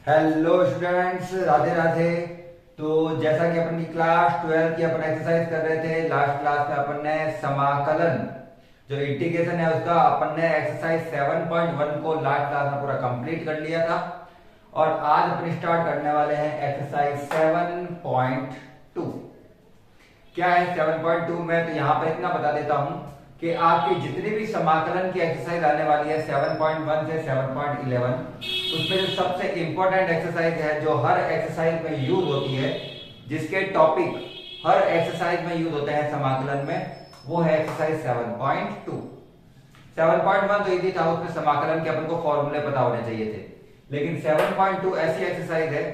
Hello students, Radhe Radhe. तो जैसा कि अपन की क्लास 12 की अपन एक्सरसाइज कर रहे थे, लास्ट क्लास में अपन ने समाकलन जो इंटीग्रेशन है उसका अपन ने एक्सरसाइज 7.1 को लास्ट क्लास में पूरा कंप्लीट कर लिया था। और आज अपन स्टार्ट करने वाले हैं एक्सरसाइज 7.2। क्या है 7.2 में? तो यहाँ पर इतना बता देता हूं कि आपकी जितनी भी समाकलन की एक्सरसाइज आने वाली है 7.1 से 7.11, उसमें जो सबसे इंपॉर्टेंट एक्सरसाइज है जो हर एक्सरसाइज में यूज होती है, जिसके टॉपिक हर एक्सरसाइज में यूज होते हैं समाकलन में, वो है एक्सरसाइज 7.2। 7.1 तो इजी था, उसमें समाकलन के अपन को फॉर्मूले पता होने चाहिए थे। लेकिन 7.2 ऐसी एक्सरसाइज है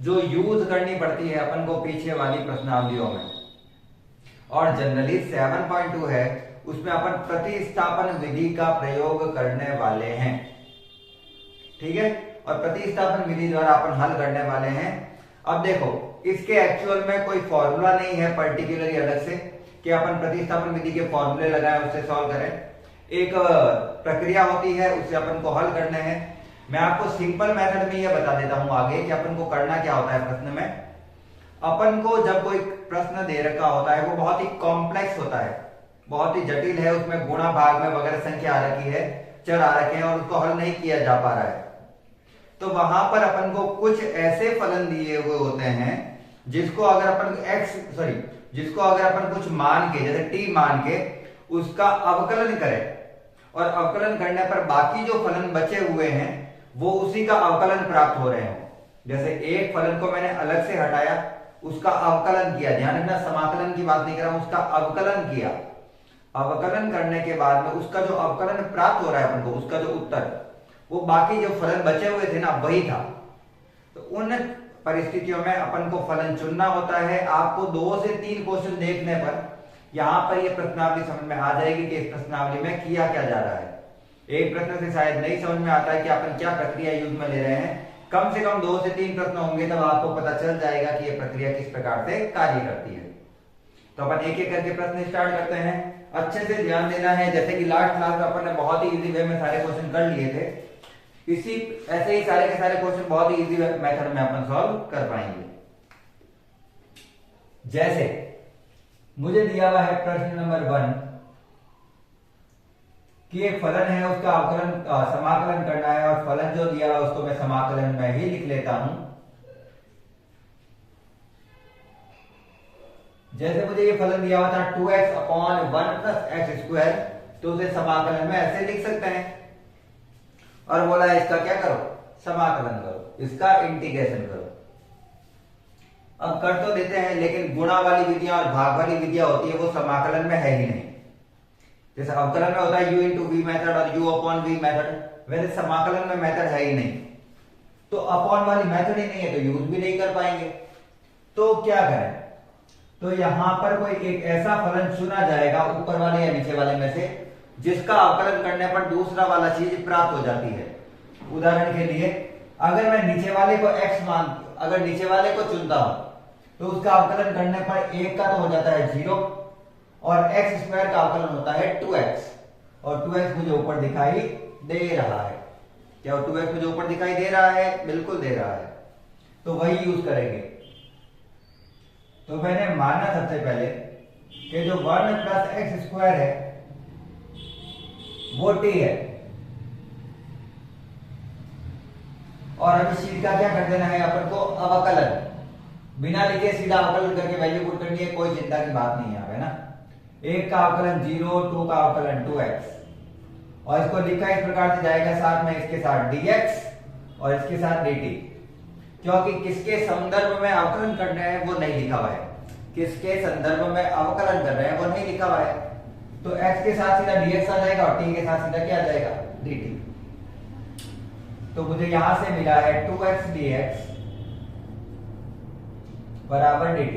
जो यूज करनी पड़ती है अपन को पीछे वाली प्रश्नावलियों में। और जनरली 7.2 है उसमें अपन प्रतिस्थापन विधि का प्रयोग करने वाले हैं, ठीक है। और प्रतिस्थापन विधि द्वारा अपन हल करने वाले हैं। अब देखो, इसके एक्चुअल में कोई फॉर्मूला नहीं है पर्टिकुलरली अलग से कि अपन प्रतिस्थापन विधि के फॉर्मूले लगाएं उससे सॉल्व करें। एक प्रक्रिया होती है, उससे अपन को हल करने हैं। मैं आपको सिंपल मेथड में यह बता देता हूं आगे कि अपन को करना क्या होता है। प्रश्न में अपन को जब कोई प्रश्न दे रखा होता है वो बहुत ही कॉम्प्लेक्स होता है, बहुत ही जटिल है, उसमें गुणा भाग में वगैरह संख्या आ रखी है, चर आ रखे हैं और उसको हल नहीं किया जा पा रहा है, तो वहां पर अपन को कुछ ऐसे फलन दिए हुए होते हैं जिसको अगर अपन कुछ मान के, जैसे t मान के उसका अवकलन करें और अवकलन करने पर बाकी जो फलन बचे हुए हैं वो उसी का अवकलन प्राप्त हो रहे हो। जैसे एक फलन को मैंने अलग से हटाया, उसका अवकलन किया, ध्यान रखना समाकलन की बात नहीं कर रहा हूं, उसका अवकलन किया। अवकलन करने के बाद में उसका जो अवकलन प्राप्त हो रहा है अपन को, उसका जो उत्तर, वो बाकी जो फलन बचे हुए थे ना वही था। तो उन परिस्थितियों में अपन को फलन चुनना होता है। आपको 2 से 3 क्वेश्चन देखने पर यहां पर ये प्रश्नावली समझ में आ जाएगी कि इस प्रश्नावली में किया क्या जा रहा है। एक प्रश्न से शायद नहीं समझ में आता है कि अपन क्या प्रक्रिया यूज में ले रहे हैं। कम से कम 2 से 3 प्रश्न होंगे तब आपको पता चल जाएगा कि ये प्रक्रिया किस प्रकार से कार्य करती है। तो अपन एक एक करके प्रश्न स्टार्ट करते हैं। अच्छे से ध्यान देना है, जैसे कि लास्ट क्लास में अपन ने बहुत ही इजी वे में सारे क्वेश्चन कर लिए थे, इसी ऐसे ही सारे के सारे क्वेश्चन बहुत ही इजी मेथड में अपन सॉल्व कर पाएंगे। जैसे मुझे दिया हुआ है प्रश्न नंबर 1 कि एक फलन है, उसका अवकलन समाकलन करना है, और फलन जो दिया हुआ उसको मैं समाकलन में ही लिख लेता हूं। जैसे मुझे ये फलन दिया हुआ था 2x upon 1 plus x square, तो उसे समाकलन में ऐसे लिख सकते हैं। और बोला इसका क्या करो, समाकलन करो, इसका इंटीग्रेशन करो। अब कर तो देते हैं, लेकिन गुणा वाली विधियां और भाग वाली विधियां होती है वो समाकलन में है ही नहीं। जैसे अवकलन में होता है u इंटू वी मेथड और u अपॉन वी मेथड, वैसे समाकलन में मेथड है ही नहीं। तो अपॉन वाली मेथड ही नहीं है तो यूज भी नहीं कर पाएंगे। तो क्या करें? तो यहां पर कोई एक ऐसा फलन चुना जाएगा ऊपर वाले या नीचे वाले में से जिसका अवकलन करने पर दूसरा वाला चीज प्राप्त हो जाती है। उदाहरण के लिए अगर मैं नीचे वाले को अगर नीचे वाले को चुनता हूं तो उसका अवकलन करने पर 1 का तो हो जाता है 0 और एक्स स्क्वायर का अवकलन होता है 2x, और 2x मुझे ऊपर दिखाई दे रहा है। क्या 2x मुझे ऊपर दिखाई दे रहा है? बिल्कुल दे रहा है। तो वही यूज करेंगे। तो मैंने माना सबसे पहले कि जो 1 प्लस एक्स स्क्वायर है वो t है, और अब इस चीज का क्या कर देना है अपन को, अवकलन। बिना लिखे सीधा अवकलन करके वैल्यू पुट करनी है, कोई चिंता की बात नहीं है ना। 1 का अवकलन 0, 2 का अवकलन 2x, और इसको लिखा इस प्रकार से जाएगा, साथ में इसके साथ dx और इसके साथ dt, क्योंकि किसके संदर्भ में अवकलन करना है वो नहीं लिखा हुआ है, किसके संदर्भ में अवकलन कर रहे हैं वो नहीं लिखा हुआ है। तो x के साथ सीधा dx आ जाएगा और t के साथ सीधा क्या आ जाएगा, dt। तो मुझे यहां से मिला है 2x dx बराबर dt।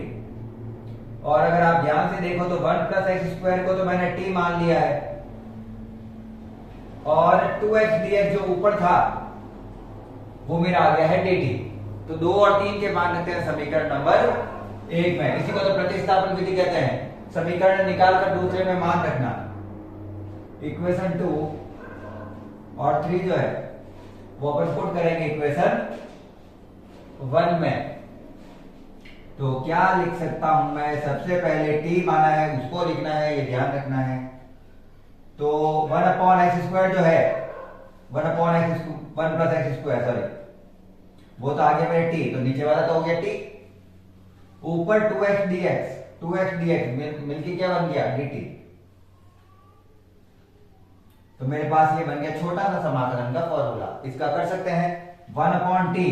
और अगर आप ध्यान से देखो तो 1 प्लस एक्स स्क्वायर को तो मैंने t मान लिया है, और 2x dx जो ऊपर था वो मेरा आ गया है dt। तो 2 और 3 के मान रखते हैं समीकरण नंबर 1 में। इसी को तो प्रतिस्थापन विधि कहते हैं, समीकरण निकालकर दूसरे में मान रखना। इक्वेशन 2 और 3 जो है वो अपन पुट करेंगे इक्वेशन वन में। तो क्या लिख सकता हूं मैं, सबसे पहले टी माना है उसको लिखना है, ये ध्यान रखना है। तो 1/x² जो है 1/x, 1+x², सॉरी वो तो आ गया मेरे टी, तो नीचे वाला तो हो गया टी, ऊपर 2x dx मिलके क्या बन गया dt। तो मेरे पास ये बन गया छोटा सा समाकलन का फॉर्मूला। इसका कर सकते हैं 1/t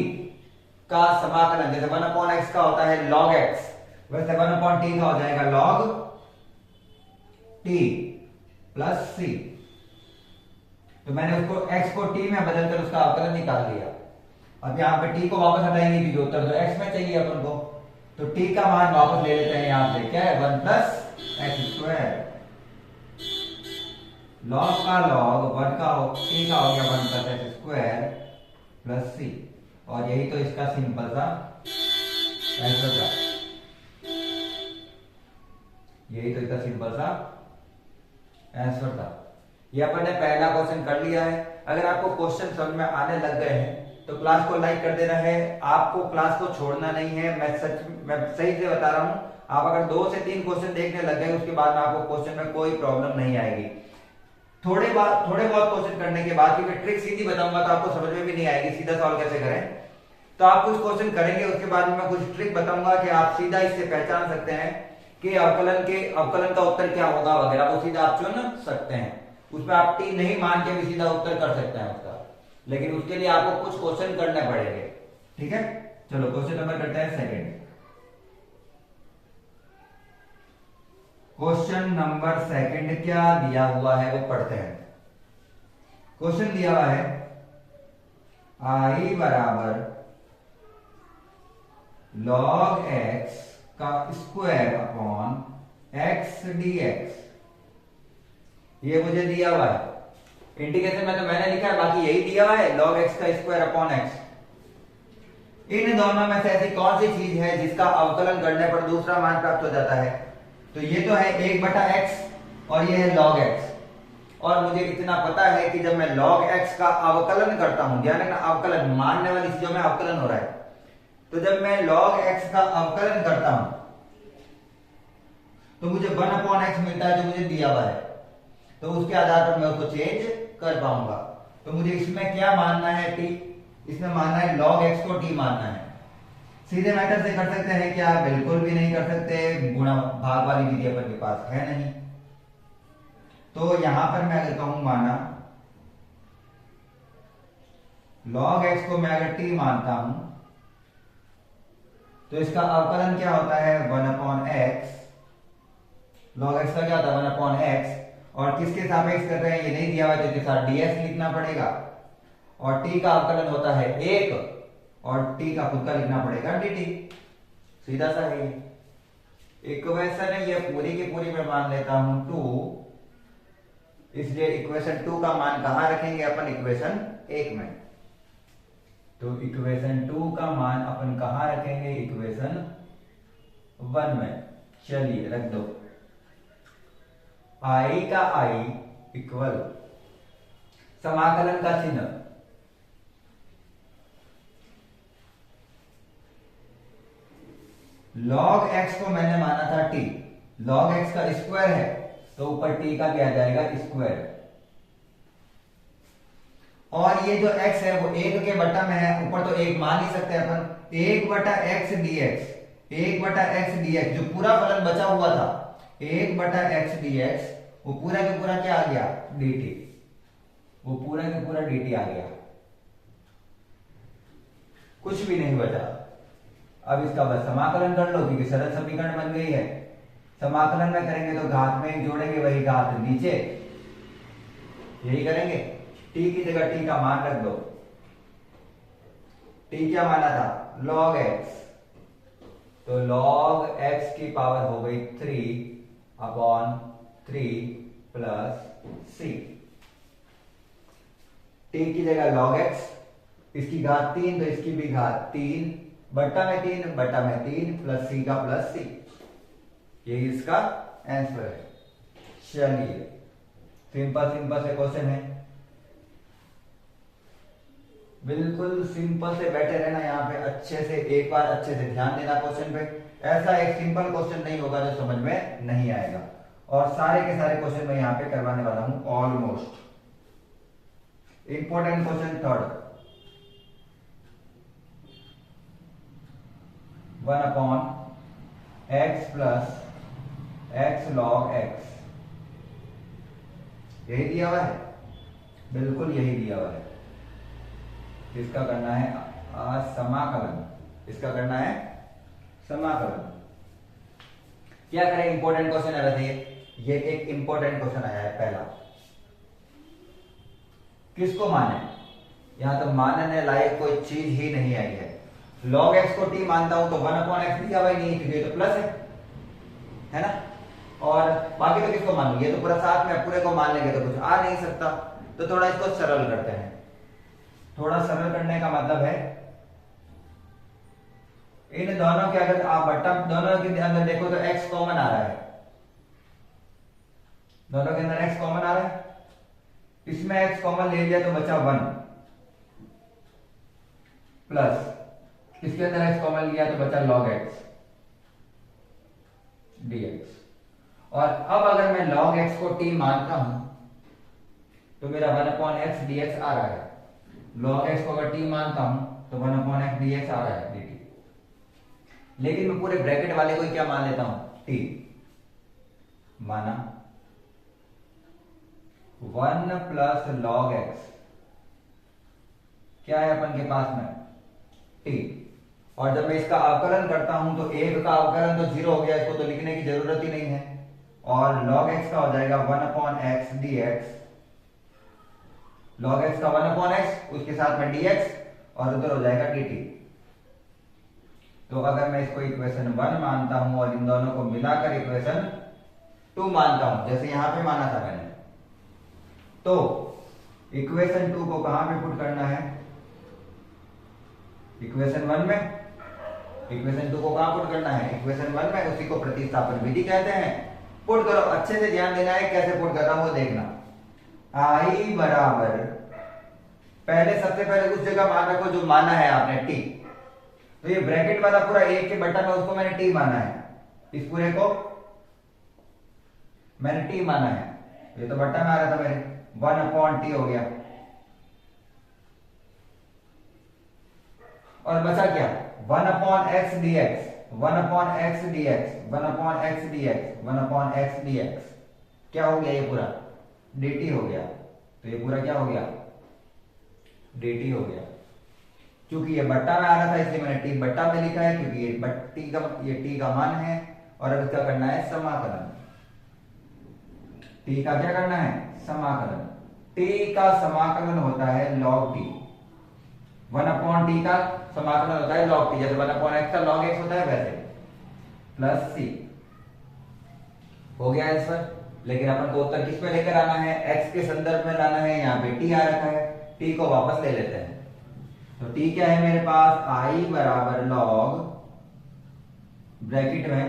का समाकलन, जैसे 1/x का होता है log x, वैसे 1/t का हो जाएगा log t प्लस c। तो मैंने उसको x को t में बदलकर उसका अवकलन निकाल दिया। अब यहां पे t को वापस हटाएंगे क्योंकि उत्तर तो x में चाहिए अपन को, तो t का मान वापस ले लेते हैं यहां से, क्या है 1+x²। log का log 1 का t का हो गया 1+x² प्लस c, और यही तो इसका सिंपल सा आंसर था। यही तो इसका सिंपल सा आंसर था। ये अपन ने पहला क्वेश्चन कर लिया है। अगर आपको क्वेश्चन समझ में आने लग गए हैं तो क्लास को लाइक कर देना है, आपको क्लास को छोड़ना नहीं है। मैं सही से बता रहा हूं, आप अगर 2 से 3 क्वेश्चन देखने लग गए उसके बाद में आपको क्वेश्चन में कोई प्रॉब्लम नहीं आएगी। थोड़े बहुत क्वेश्चन करने के बाद मैं ट्रिक सीधी बताऊंगा तो आपको समझ में भी नहीं आएगी सीधा सॉल्व कैसे करें। तो आप कुछ क्वेश्चन करेंगे, उसके बाद में मैं कुछ ट्रिक बताऊंगा कि आप सीधा इससे पहचान सकते हैं कि अवकलन का उत्तर क्या होगा वगैरह, वो सीधा आप चुन सकते हैं। उसमें आप टी नहीं मान के भी सीधा उत्तर कर सकते हैं उसका, लेकिन उसके लिए आपको कुछ क्वेश्चन करने पड़ेंगे। ठीक है, चलो क्वेश्चन नंबर करते हैं सेकंड। क्वेश्चन नंबर सेकंड क्या दिया हुआ है वो पढ़ते हैं। क्वेश्चन दिया हुआ है i बराबर log x का स्क्वायर अपॉन x dx, ये मुझे दिया हुआ है। इंटीग्रेशन में तो मैंने लिखा है, बाकी यही दिया हुआ है log x का स्क्वायर अपॉन x। इन दोनों में से ऐसी कौन सी चीज है जिसका अवकलन करने पर दूसरा मान प्राप्त हो जाता है। तो ये तो है 1/x और ये है log x, और मुझे इतना पता है कि जब मैं log x का अवकलन करता हूं, ध्यान रखना अवकलन, मानने वाली चीजों में अवकलन हो रहा है, तो जब मैं log x का अवकलन करता हूं तो मुझे 1/x मिलता है जो मुझे दिया हुआ है, तो उसके आधार पर मैं उसको चेंज कर पाऊंगा। तो मुझे इसमें क्या मानना है t, इसमें मानना है log x को t मानना है। सीधे मेथड से कर सकते हैं क्या, बिल्कुल भी नहीं कर सकते, गुणा भाग वाली विधि अपन के पास है नहीं। तो यहां पर मैं अगर कहूं माना log x को मैं अगर t मानता हूं तो इसका अवकलन क्या होता है 1/x। log x का क्या होता है 1/x, और किसके सापेक्ष कर रहे हैं ये नहीं दिया हुआ, तो इसके साथ ds लिखना पड़ेगा, और t का अवकलन होता है 1 और t का खुद का लिखना पड़ेगा dt। सीधा सा है ये इक्वेशन है, ये पूरी की पूरी मैं मान लेता हूं 2, इसलिए इक्वेशन 2 का मान कहां रखेंगे अपन, इक्वेशन 1 में। तो इक्वेशन 2 का मान अपन कहां रखेंगे, इक्वेशन 1 में। चलिए रख दो, i का i इक्वल समाकलन का चिन्ह log x को मैंने माना था t, log x का स्क्वायर है तो ऊपर t का क्या आ जाएगा स्क्वायर, और ये जो x है वो 1 के बटा में है, ऊपर तो 1 मान ही सकते हैं अपन, 1/x dx, 1/x dx जो पूरा फलन बचा हुआ था 1/x dx, वो पूरा का पूरा क्या आ गया dt, वो पूरा का पूरा dt आ गया, कुछ भी नहीं बचा। अब इसका बस समाकलन कर लो क्योंकि सरल समीकरण बन गई है। समाकलन में करेंगे तो घात में एक जोड़ेंगे, वही घात नीचे, यही करेंगे। t की जगह t का मान रख दो, t क्या माना था log x, तो log x की पावर हो गई 3/3 प्लस c। t की जगह log x, इसकी घात 3 तो इसकी भी घात 3 बट्टा में 3 प्लस c का प्लस c, यही इसका आंसर है। चलिए सिंपल से क्वेश्चन है। बिल्कुल सिंपल से बैठे रहना यहाँ पे, अच्छे से एक बार अच्छे से ध्यान देना क्वेश्चन पे। ऐसा एक सिंपल क्वेश्चन नहीं होगा जो समझ में नहीं आएगा। और सारे के सारे क्वेश्चन मैं यहाँ पे करवाने वाला हूं almost. Important question third, 1/x plus x log x, यही दिया हुआ है, बिल्कुल यही दिया हुआ है। इसका करना है समाकलन, इसका करना है समाकलन। क्या करें, इंपॉर्टेंट क्वेश्चन है वैसे ये एक इंपॉर्टेंट क्वेश्चन आया है पहला। किसको माने, यहां तो मानने लायक कोई चीज ही नहीं आई है। log x को t मानता हूं तो 1/x दिया हुआ ही नहीं, क्योंकि ये तो प्लस है ना। और बाकी तो किसको मान लूं, ये तो पूरा साथ में पूरे को मान लेंगे तो कुछ आ नहीं सकता। तो थोड़ा इसको सरल करते हैं। थोड़ा सरल करने का मतलब है इन दोनों के अगर आप बट्टा दोनों के अंदर देखो तो x कॉमन आ रहा है, दोनों के अंदर x कॉमन आ रहा है। इसमें x कॉमन ले लिया तो बचा 1 प्लस इसके अंदर x कॉमन लिया तो बचा log x dx। और अब अगर मैं log x को t मानता हूं तो मेरा 1/x dx आ रहा है। log x को अगर t मानता हूं तो 1/x dx आ रहा है dt। लेकिन मैं पूरे ब्रैकेट वाले को क्या मान लेता हूं, t माना 1 प्लस log x, क्या है अपन के पास में t। और जब मैं इसका अवकलन करता हूं तो एक का अवकलन तो 0 हो गया, इसको तो लिखने की जरूरत ही नहीं है। और log x का हो जाएगा 1/x dx, log x का 1/x उसके साथ में dx और उधर हो जाएगा dt। तो अगर मैं इसको इक्वेशन 1 मानता हूं और इन दोनों को मिलाकर इक्वेशन 2 मानता हूं, जैसे यहां पे माना था मैंने, तो इक्वेशन 2 को कहां पे पुट करना है, इक्वेशन 1 में। इक्वेशन 2 को कहां पुट करना है, इक्वेशन 1 में। उसी को प्रतिस्थापन विधि कहते हैं। पुट करो, अच्छे से ध्यान देना है कैसे पुट कर रहा हूं वो देखना। आई बराबर, पहले सबसे पहले उस जगह मान रखो जो माना है आपने t। तो ये ब्रैकेट वाला पूरा एक के बटा में उसको मैंने t माना है, इस पूरे को मैंने t माना है। ये तो बटा में आ रहा था मेरे, 1/t हो गया। और बचा क्या, 1/x dx, 1/x dx, 1/x dx, 1/x dx। क्या हो गया, ये पूरा dt हो गया। तो ये पूरा क्या हो गया, dt हो गया। क्योंकि ये बट्टा में आ रहा था इसलिए मैंने t बट्टा में लिखा है, क्योंकि ये t का मान है। और अब इसका करना है समाकलन। t का क्या करना है, समाकलन। t का समाकलन होता है log t, 1/t का समाकलन होता है log t, जैसे 1/x का log x होता है वैसे, प्लस c। हो गया आंसर। लेकिन अपन को उत्तर किस पे लेकर आना है, x के संदर्भ में लाना है। यहाँ पे t आ रखा है, t को वापस ले लेते हैं। तो t क्या है मेरे पास, i बराबर log ब्रैकेट में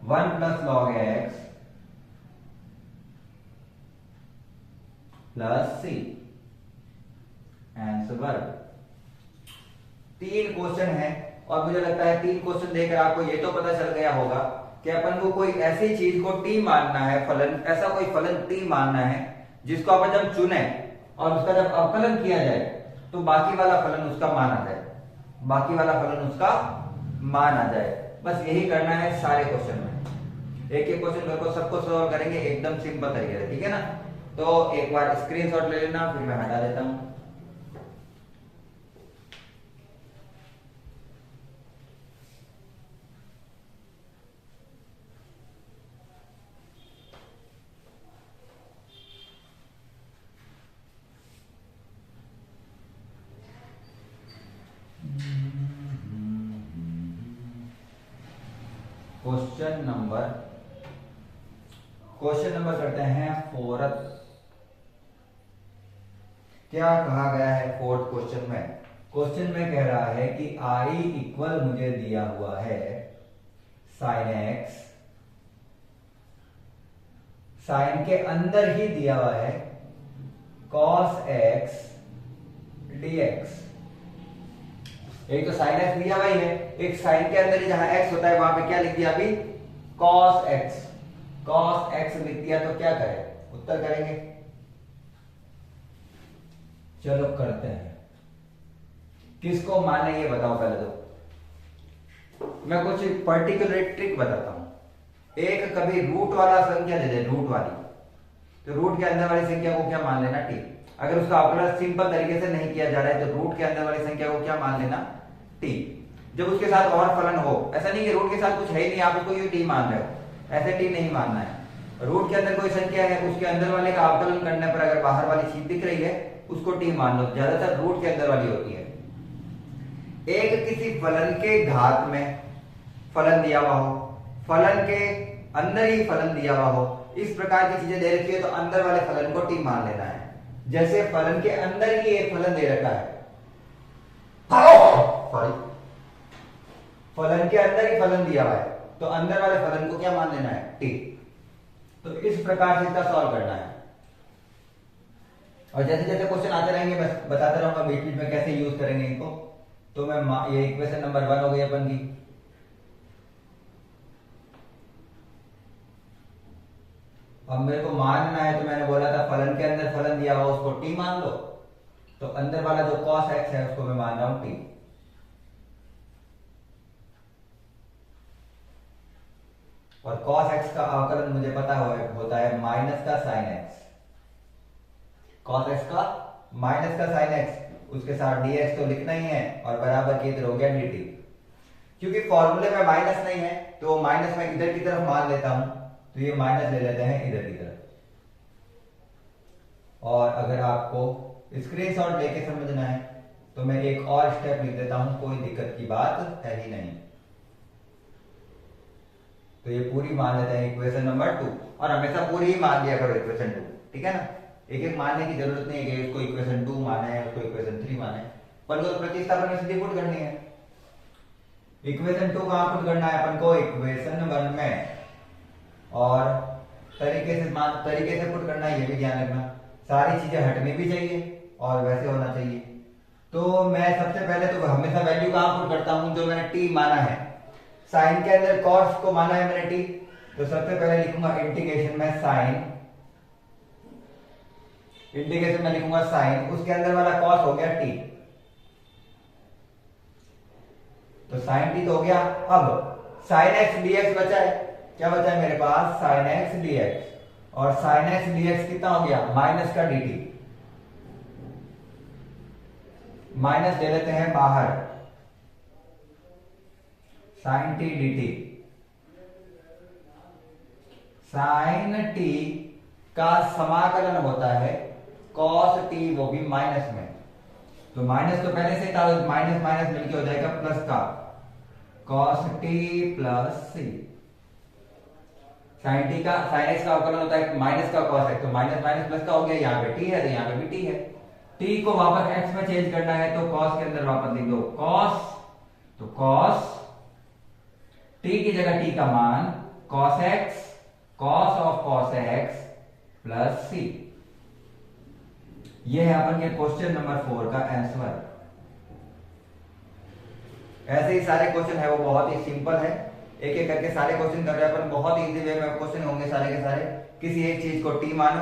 1 plus log x plus c answer. 3 question है और मुझे लगता है 3 क्वेश्चन देखकर आपको ये तो पता चल गया होगा कि अपन को कोई ऐसी चीज को t मानना है, फलन, ऐसा कोई फलन t मानना है जिसको अपन जब चुने और उसका जब अवकलन किया जाए तो बाकी वाला फलन उसका मान आ जाए, बाकी वाला फलन उसका मान आ जाए। बस यही करना है सारे क्वेश्चन में। एक एक क्वेश्चन को सबको सॉल्व करेंगे एकदम सिंपल तरीके से, ठीक है ना। तो एक बार स्क्रीनशॉट ले लेना, फिर मैं हटा देता हूं। क्वेश्चन नंबर करते हैं 4। क्या कहा गया है 4th क्वेश्चन में। क्वेश्चन में कह रहा है कि i इक्वल मुझे दिया हुआ है sin x, साइन के अंदर ही दिया हुआ है cos x dx। एक तो साइन एक्स दिया हुआ ही है, एक साइन के अंदर ही जहां एक्स होता है वहां पे क्या लिख दिया अभी, कॉस एक्स। कॉस एक्स लिख दिया तो क्या करें, उत्तर करेंगे। चलो करते हैं, किसको माने ये बताओ पहले तो। मैं कुछ पर्टिकुलर ट्रिक बताता हूं। एक कभी रूट वाला संख्या दे दे, रूट वाली, तो रूट के अंदर वाली संख्या को क्या मान लेना, टी। अगर उसका अवकलन सिंपल तरीके से नहीं किया जा रहा है तो रूट के अंदर वाली संख्या को क्या मान लेना, टी। जब उसके साथ और फलन हो, ऐसा नहीं कि रूट के साथ कुछ है ही नहीं, आप उसको ये टी मान रहे हो, ऐसे टी नहीं मानना है। रूट के अंदर कोई संख्या है, उसके अंदर वाले का अवकलन करने पर अगर बाहर वाली चीज दिख रही है उसको टी मान लो, ज्यादातर रूट के अंदर वाली होती है। एक किसी फलन के घात में फलन दिया हुआ हो, फलन के अंदर ही फलन दिया हुआ हो, इस प्रकार की चीजें दे रखी है तो अंदर वाले फलन को टी मान लेना है। जैसे फलन के अंदर ही एक फलन दे रखा है, सॉरी, फलन के अंदर ही फलन दिया हुआ है तो अंदर वाले फलन को क्या मान लेना है, टी। तो इस प्रकार से इसका सॉल्व करना है। और जैसे जैसे क्वेश्चन आते रहेंगे मैं बताता रहूंगा बीच बीच में कैसे यूज करेंगे इनको। तो मैं ये इक्वेशन नंबर 1 हो गई अपन की। अब मेरे को मानना है तो मैंने बोला था फलन के अंदर फलन दिया हुआ उसको टी मान लो, तो अंदर वाला जो कॉस एक्स है उसको मैं मान रहा हूं टी। और कॉस एक्स का अवकलन मुझे पता होता है माइनस का साइन एक्स। कॉस एक्स का माइनस का साइन एक्स, उसके साथ dx तो लिखना ही है और बराबर के इधर हो गया dt। क्योंकि फॉर्मूले में माइनस नहीं है तो माइनस में इधर की तरफ मान लेता हूं, तो ये माइनस ले लेते हैं इधर की तरफ। और अगर आपको स्क्रीनशॉट लेके समझना है तो मैं एक और स्टेप लिख देता हूं, कोई दिक्कत की बात है ही नहीं। तो ये पूरी मान लेते हैं इक्वेशन नंबर 2, और हमेशा पूरी ही मान लिया करो इक्वेशन 2, ठीक है ना। एक एक मानने की जरूरत नहीं है कि इसको इक्वेशन 2 माने है, उसको इक्वेशन 3 माने, पर तो प्रतिस्थापन में सीधी पुट करनी है। इक्वेशन 2 कहां पुट करना है अपन को, इक्वेशन 1 में, और तरीके से पुट करना है, ये भी ध्यान रखना। सारी चीजें हटनी भी चाहिए और वैसे होना चाहिए। तो मैं सबसे पहले तो हमेशा वैल्यू कहां पुट करता हूं, जो मैंने टी माना है, साइन के अंदर कॉस को माना है मैंने टी, तो सबसे पहले लिखूंगा इंटीग्रेशन में साइन, इंटीग्रेशन में लिखूंगा साइन, उसके अंदर वाला कॉस हो गया टी, तो साइन टी तो हो गया। अब साइन एक्स डीएक्स बचा है, क्या बचा है मेरे पास, साइन एक्स डीएक्स, और साइन एक्स डीएक्स कितना हो गया, माइनस का dt, माइनस ले लेते हैं बाहर, sine T dt। Sine T का समाकलन होता है कॉस टी, वो भी माइनस में, तो माइनस तो पहले से था, माइनस माइनस मिलके हो जाएगा प्लस का, कॉस टी प्लस सी। साइन टी का साइन एक्स का अवकलन होता है माइनस का कॉस एक्स, तो माइनस माइनस प्लस का हो गया, यहाँ पे टी है तो यहाँ पे भी टी है। टी को वापस एक्स में चेंज करना है तो कॉस के अंदर वापस लिख दो कॉस, तो कॉस टी की जगह टी का मान cos X, cos of cos X plus C. ये है अपन के क्वेश्चन नंबर 4 का आंसर। ऐसे ही सारे क्वेश्चन है वो बहुत ही सिंपल है, एक एक करके सारे क्वेश्चन कर रहे हैं अपन, बहुत इजी वे में क्वेश्चन होंगे सारे के सारे। किसी एक चीज को टी मानो,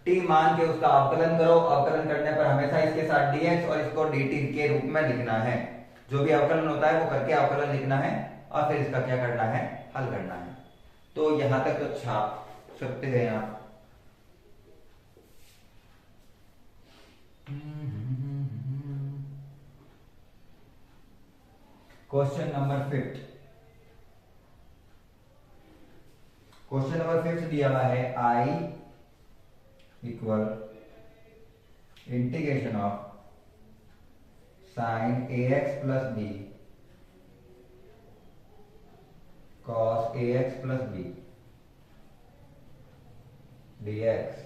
टी मान के उसका अवकलन करो, अवकलन करने पर हमेशा इसके साथ dx और इसको dt के रूप में लिखना है। जो भी अवकलन होता है वो करके अवकलन लिखना है और फिर इसका क्या करना है, हल करना है। तो यहां तक तो छाप सकते हैं आप। क्वेश्चन नंबर 5, क्वेश्चन नंबर 5 दिया हुआ है I equal integration of sine ax plus b cos ax plus b dx।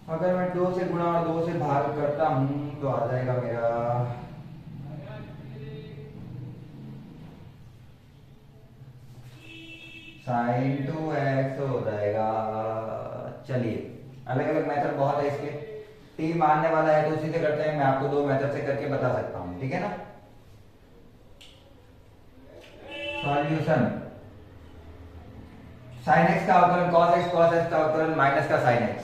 अगर मैं 2 से गुणा और 2 से भाग करता हूं तो आ जाएगा मेरा साइन 2x हो जाएगा। चलिए अलग अलग मेथड बहुत है इसके, टी मानने वाला है तो उसी से करते हैं, मैं आपको दो मेथड से करके बता सकता हूं, ठीक है ना। सॉल्यूशन, साइन एक्स का अवकलन कॉस एक्स, कॉस एक्स का अवकलन माइनस का साइन एक्स,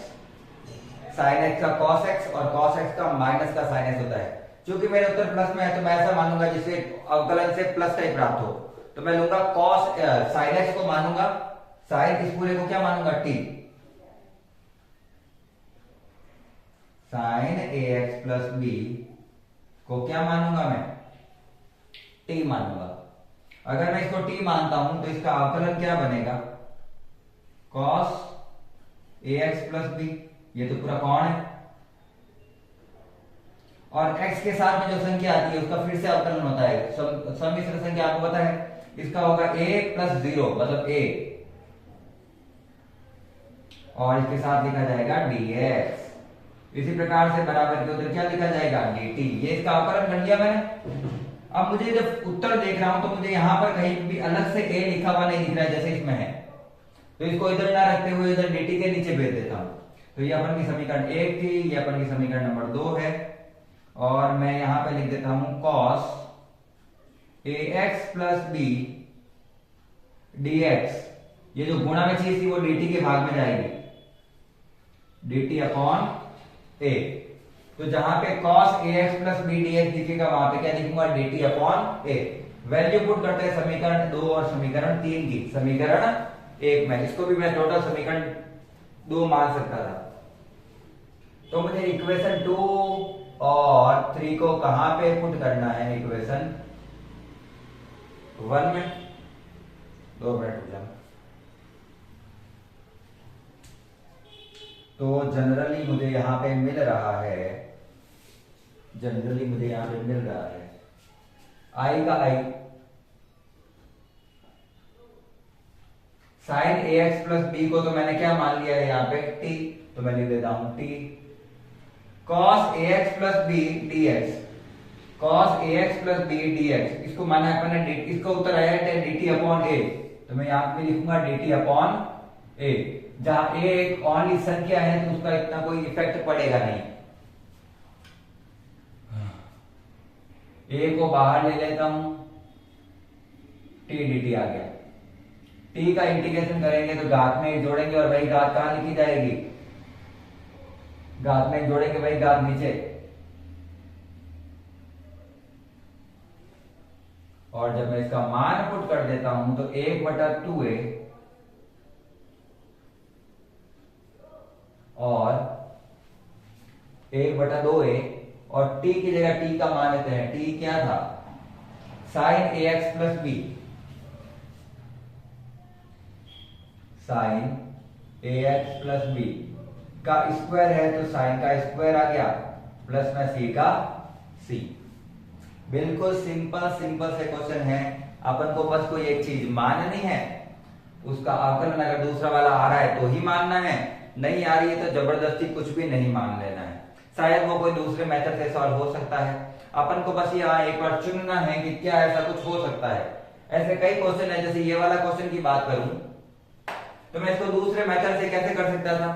साइन एक्स का कॉस एक्स और कॉस एक्स का माइनस का साइन एक्स होता है। क्योंकि मेरे उत्तर प्लस में है तो मैं ऐसा मानूंगा जिससे अवकलन से प्लस का ही प्राप्त हो, तो मैं लूंगा कॉस साइन एक्स को मानूंगा, साइन इस पूरे को क्या मानूंगा टी, साइन ए एक्स प्लस बी को क्या मानूंगा मैं टी मानूंगा। अगर मैं इसको टी मानता हूं तो इसका अवकलन क्या बनेगा, cos A x plus B, ये तो पूरा कौन है, और x के साथ में जो संख्या आती है उसका फिर से अवकलन होता है, सम्मिश्र संख्या आपको पता है, इसका होगा a प्लस 0 मतलब a, और इसके साथ लिखा जाएगा dx। इसी प्रकार से बराबर के उधर क्या लिखा जाएगा dt, ये इसका अवकलन कर लिया मैंने। अब मुझे जब उत्तर देख रहा हूं तो मुझे यहां पर कहीं भी अलग से a लिखा हुआ नहीं दिख रहा है जैसे इसमें है, तो इसको इधर ना रखते हुए इधर dt के नीचे भेज देता हूं। तो ये अपन की समीकरण 1 थी, ये अपन की समीकरण नंबर 2 है, और मैं यहां पे लिख देता हूं cos ax plus B dx, ये जो गुणा में चीज थी वो dt के भाग में जाएगी, dt अपॉन a। तो जहां पे cos ax plus B dx दिखेगा वहां पे क्या लिखूंगा dt upon a। Value put करते हैं समीकरण 2 और समीकरण 3 की, समीकरण 1 में, इसको भी मैं टोटल समीकरण 2 मान सकता था। तो मुझे इक्वेशन 2 और 3 को कहां पे पुट करना है, इक्वेशन 1 में। 2 मिनट रुक जाओ। तो जनरली मुझे यहां पे मिल रहा है, जनरली मुझे यहां पे मिल रहा है आई का आई, साइन ए एक्स प्लस बी को तो मैंने क्या मान लिया है यहाँ पे टी, तो मैं लिख देता हूं T, cos ax plus B dx, cos ax plus B dx, इसको माना है अपन ने, इसका उत्तर आया है dt अपॉन a, तो मैं यहां पे लिखूंगा dt अपॉन a। जहां a एक ओनली संख्या है तो उसका इतना कोई इफेक्ट पड़ेगा नहीं। a को बाहर ले लेता हूं, t dt आ गया, t का इंटीग्रेशन करेंगे तो घात में जोड़ेंगे और वही घात कहां लिखी जाएगी, घात में जोड़ेंगे वही घात नीचे, और जब मैं इसका मान पुट कर देता हूं तो 1/2a और 1/2a, और t की जगह t का मान लेते हैं, t क्या था sine ax plus B, sine ax plus B का स्क्वायर है तो साइन का स्क्वायर आ गया, प्लस में सी का सी। बिल्कुल सिंपल सिंपल से क्वेश्चन है, अपन को बस कोई एक चीज माननी है, उसका अवकलन अगर दूसरा वाला आ रहा है तो ही मानना है, नहीं आ रही है तो जबरदस्ती कुछ भी नहीं मान लेना है। शायद वो कोई दूसरे मेथड से सॉल्व हो सकता है, अपन को बस यहाँ एक बार चुनना है कि क्या ऐसा कुछ हो सकता है। ऐसे कई क्वेश्चन है, जैसे ये वाला क्वेश्चन की बात करूं तो मैं इसको दूसरे मेथड से कैसे कर सकता था,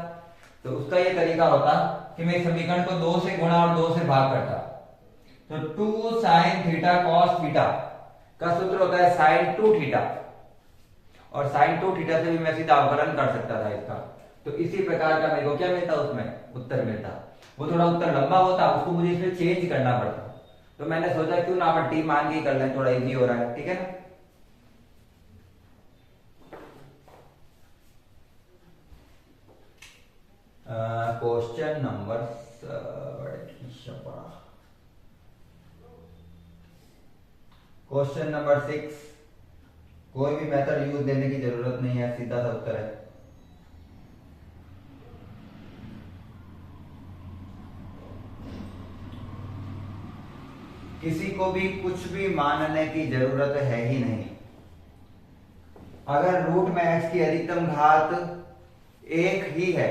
तो उसका ये तरीका होता कि मैं समीकरण को 2 से गुणा और 2 से भाग करता। तो 2 साइन थीटा कॉस थीटा का सूत्र होता है साइन 2 थीटा, और साइन 2 थीटा से भी मैं सीधा अवकलन कर सकता था इसका। तो इसी प्रकार का मेरे को क्या मिलता उसमें उत्तर मिलता, वो थोड़ा उत्तर लंबा होता, उसको मुझे इसमें चेंज करना पड़ता। तो मैंने सोचा क्यों ना अपन टी मान के कर लें, थोड़ा इजी हो रहा है, ठीक है ना। क्वेश्चन नंबर क्वेश्चन नंबर 6, कोई भी मेथड यूज देने की जरूरत नहीं है, सीधा सा उत्तर है। किसी को भी कुछ भी मानने की जरूरत है ही नहीं। अगर रूट में x की अधिकतम घात 1 ही है,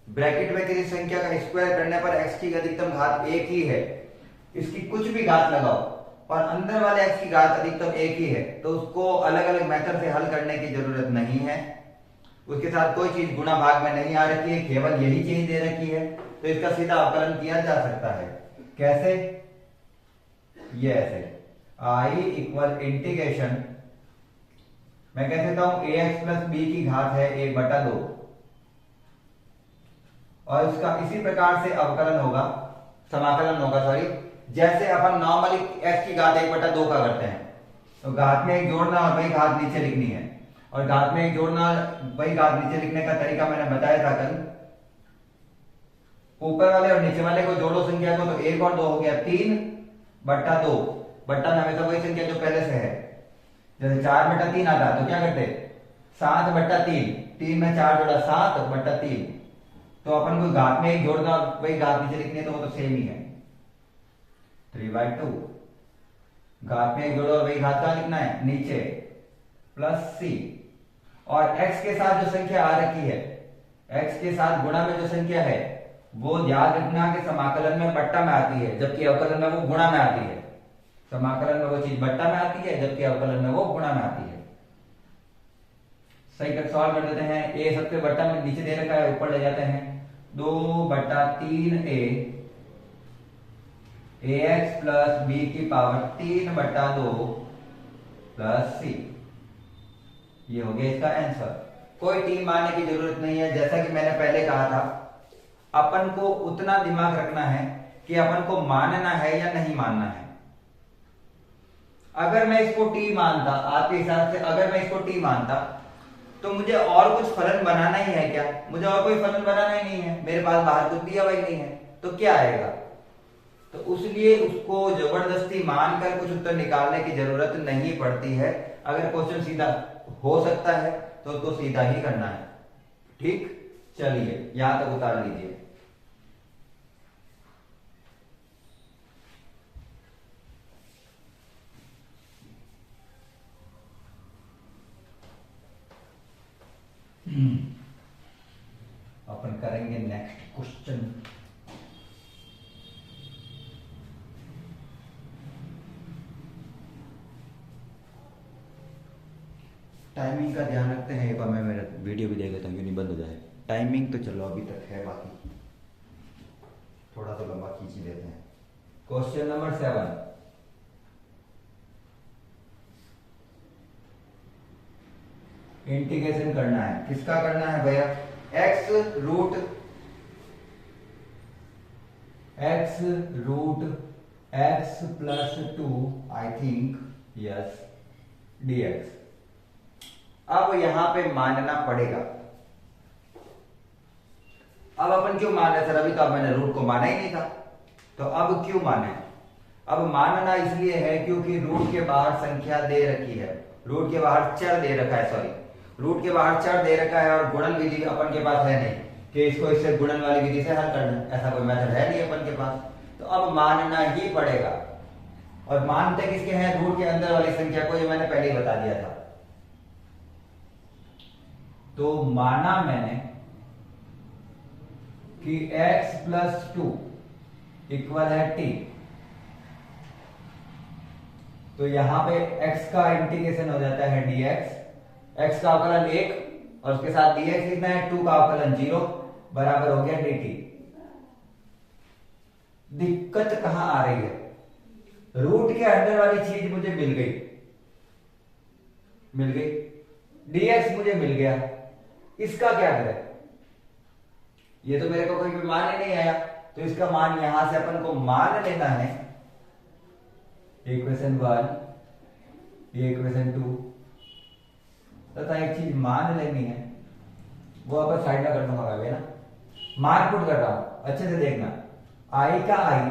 ब्रैकेट में किसी संख्या का स्क्वायर करने पर x की अधिकतम घात 1 ही है, इसकी कुछ भी घात लगाओ और अंदर वाले x की घात अधिकतम 1 ही है, तो उसको अलग अलग मेथड से हल करने की जरूरत नहीं है। उसके साथ कोई चीज गुणा भाग में नहीं आ रखी है, केवल यही चीज दे रखी है। तो इसका सीधा अवकलन किया जा सकता है। कैसे? ये ऐसे आई इक्वल इंटीग्रेशन, मैं कह सकता हूं ax प्लस बी की घात है 1/2 और इसका इसी प्रकार से अवकलन होगा, समाकलन होगा सॉरी, जैसे अपन नॉर्मली x की घात 1/2 का करते हैं। तो घात में एक जोड़ना और वही घात नीचे लिखनी है, और घात में एक जोड़ना वही घात नीचे लिखने का तरीका मैंने बताया था कल। ऊपर वाले और नीचे वाले को जोड़ो संख्या को, तो 1 और 2 हो गया 3/2, बट्टा में हमेशा वही संख्या जो पहले से है। जैसे 4/3 आता तो क्या करते 7/3, 3 में 4 जोड़ा 7/3, तो अपन को घात में एक जोड़ना वही घात नीचे लिखनी है, तो वो तो सेम ही है 3/2। घात में एक जोड़ो और वही घात का लिखना है नीचे, प्लस c, और x के साथ जो संख्या आ रखी है, x के साथ गुणा में जो संख्या है वो याद रखना कि समाकलन में बट्टा में आती है, जबकि अवकलन में वो गुणा में आती है। समाकलन में वो चीज बट्टा में आती है, जबकि अवकलन में वो गुणा में आती है। सही कर सॉल्व कर देते हैं। a सबसे बट्टा में नीचे दे रखा है, ऊपर ले जाते हैं 2/3a ax प्लस बी की पावर 3/2 प्लस c, ये हो गया इसका आंसर। कोई टी मानने की जरूरत नहीं है। जैसा कि मैंने पहले कहा था, अपन को उतना दिमाग रखना है कि अपन को मानना है या नहीं मानना है। अगर मैं इसको टी मानता, आपके हिसाब से अगर मैं इसको टी मानता, तो मुझे और कुछ फलन बनाना ही है क्या? मुझे और कोई फलन बनाना ही नहीं है, मेरे पास बाहर कुछ दिया हुआ ही नहीं है, तो क्या आएगा? तो उसलिए उसको जबरदस्ती मानकर कुछ उत्तर निकालने की जरूरत नहीं पड़ती है। अगर क्वेश्चन सीधा हो सकता है तो सीधा ही करना है। ठीक, चलिए यहां तक उतार लीजिए। अपन करेंगे नेक्स्ट क्वेश्चन। टाइमिंग का ध्यान रखते हैं। एक बार मैं मेरा वीडियो भी देख लेता हूँ, क्यों नहीं बंद हो जाए। टाइमिंग तो चलो अभी तक है, बाकी थोड़ा तो लंबा खींच ही देते हैं। क्वेश्चन नंबर 7, इंटीग्रेशन करना है। किसका करना है भैया? x root x plus 2 I think yes dx। अब यहां पे मानना पड़ेगा। अब अपन क्यों मान रहे सर? अभी तो अब मैंने रूट को माना ही नहीं था, तो अब क्यों माने? अब मानना इसलिए है क्योंकि रूट के बाहर संख्या दे रखी है, रूट के बाहर चर दे रखा है, सॉरी रूट के बाहर चर दे रखा है, और गुणन विधि अपन के पास है नहीं कि इसको इससे गुणन वाली विधि से हल करना, ऐसा कोई मेथड है नहीं अपन के पास। तो अब मानना ही पड़ेगा। और मानते किसके हैं? रूट के अंदर वाली संख्या को, ये मैंने पहले ही बता दिया था। तो माना मैंने कि x प्लस 2 इक्वल है t, तो यहां पे x का इंटीग्रेशन हो जाता है dx, x का अवकलन 1 और उसके साथ dx लिखना है, 2 का अवकलन 0 बराबर हो गया dt। दिक्कत कहां आ रही है? रूट के अंदर वाली चीज मुझे मिल गई, dx मुझे मिल गया, इसका क्या करें? ये तो मेरे को कोई भी मान ही नहीं आया, तो इसका मान यहां से अपन को मान लेना है। इक्वेशन 1, ये इक्वेशन 2, तथा एक चीज मान लेनी है, वो अपन साइड में कर दूंगा ना। मान पुट कर रहा हूं, अच्छे से देखना। आई का आई,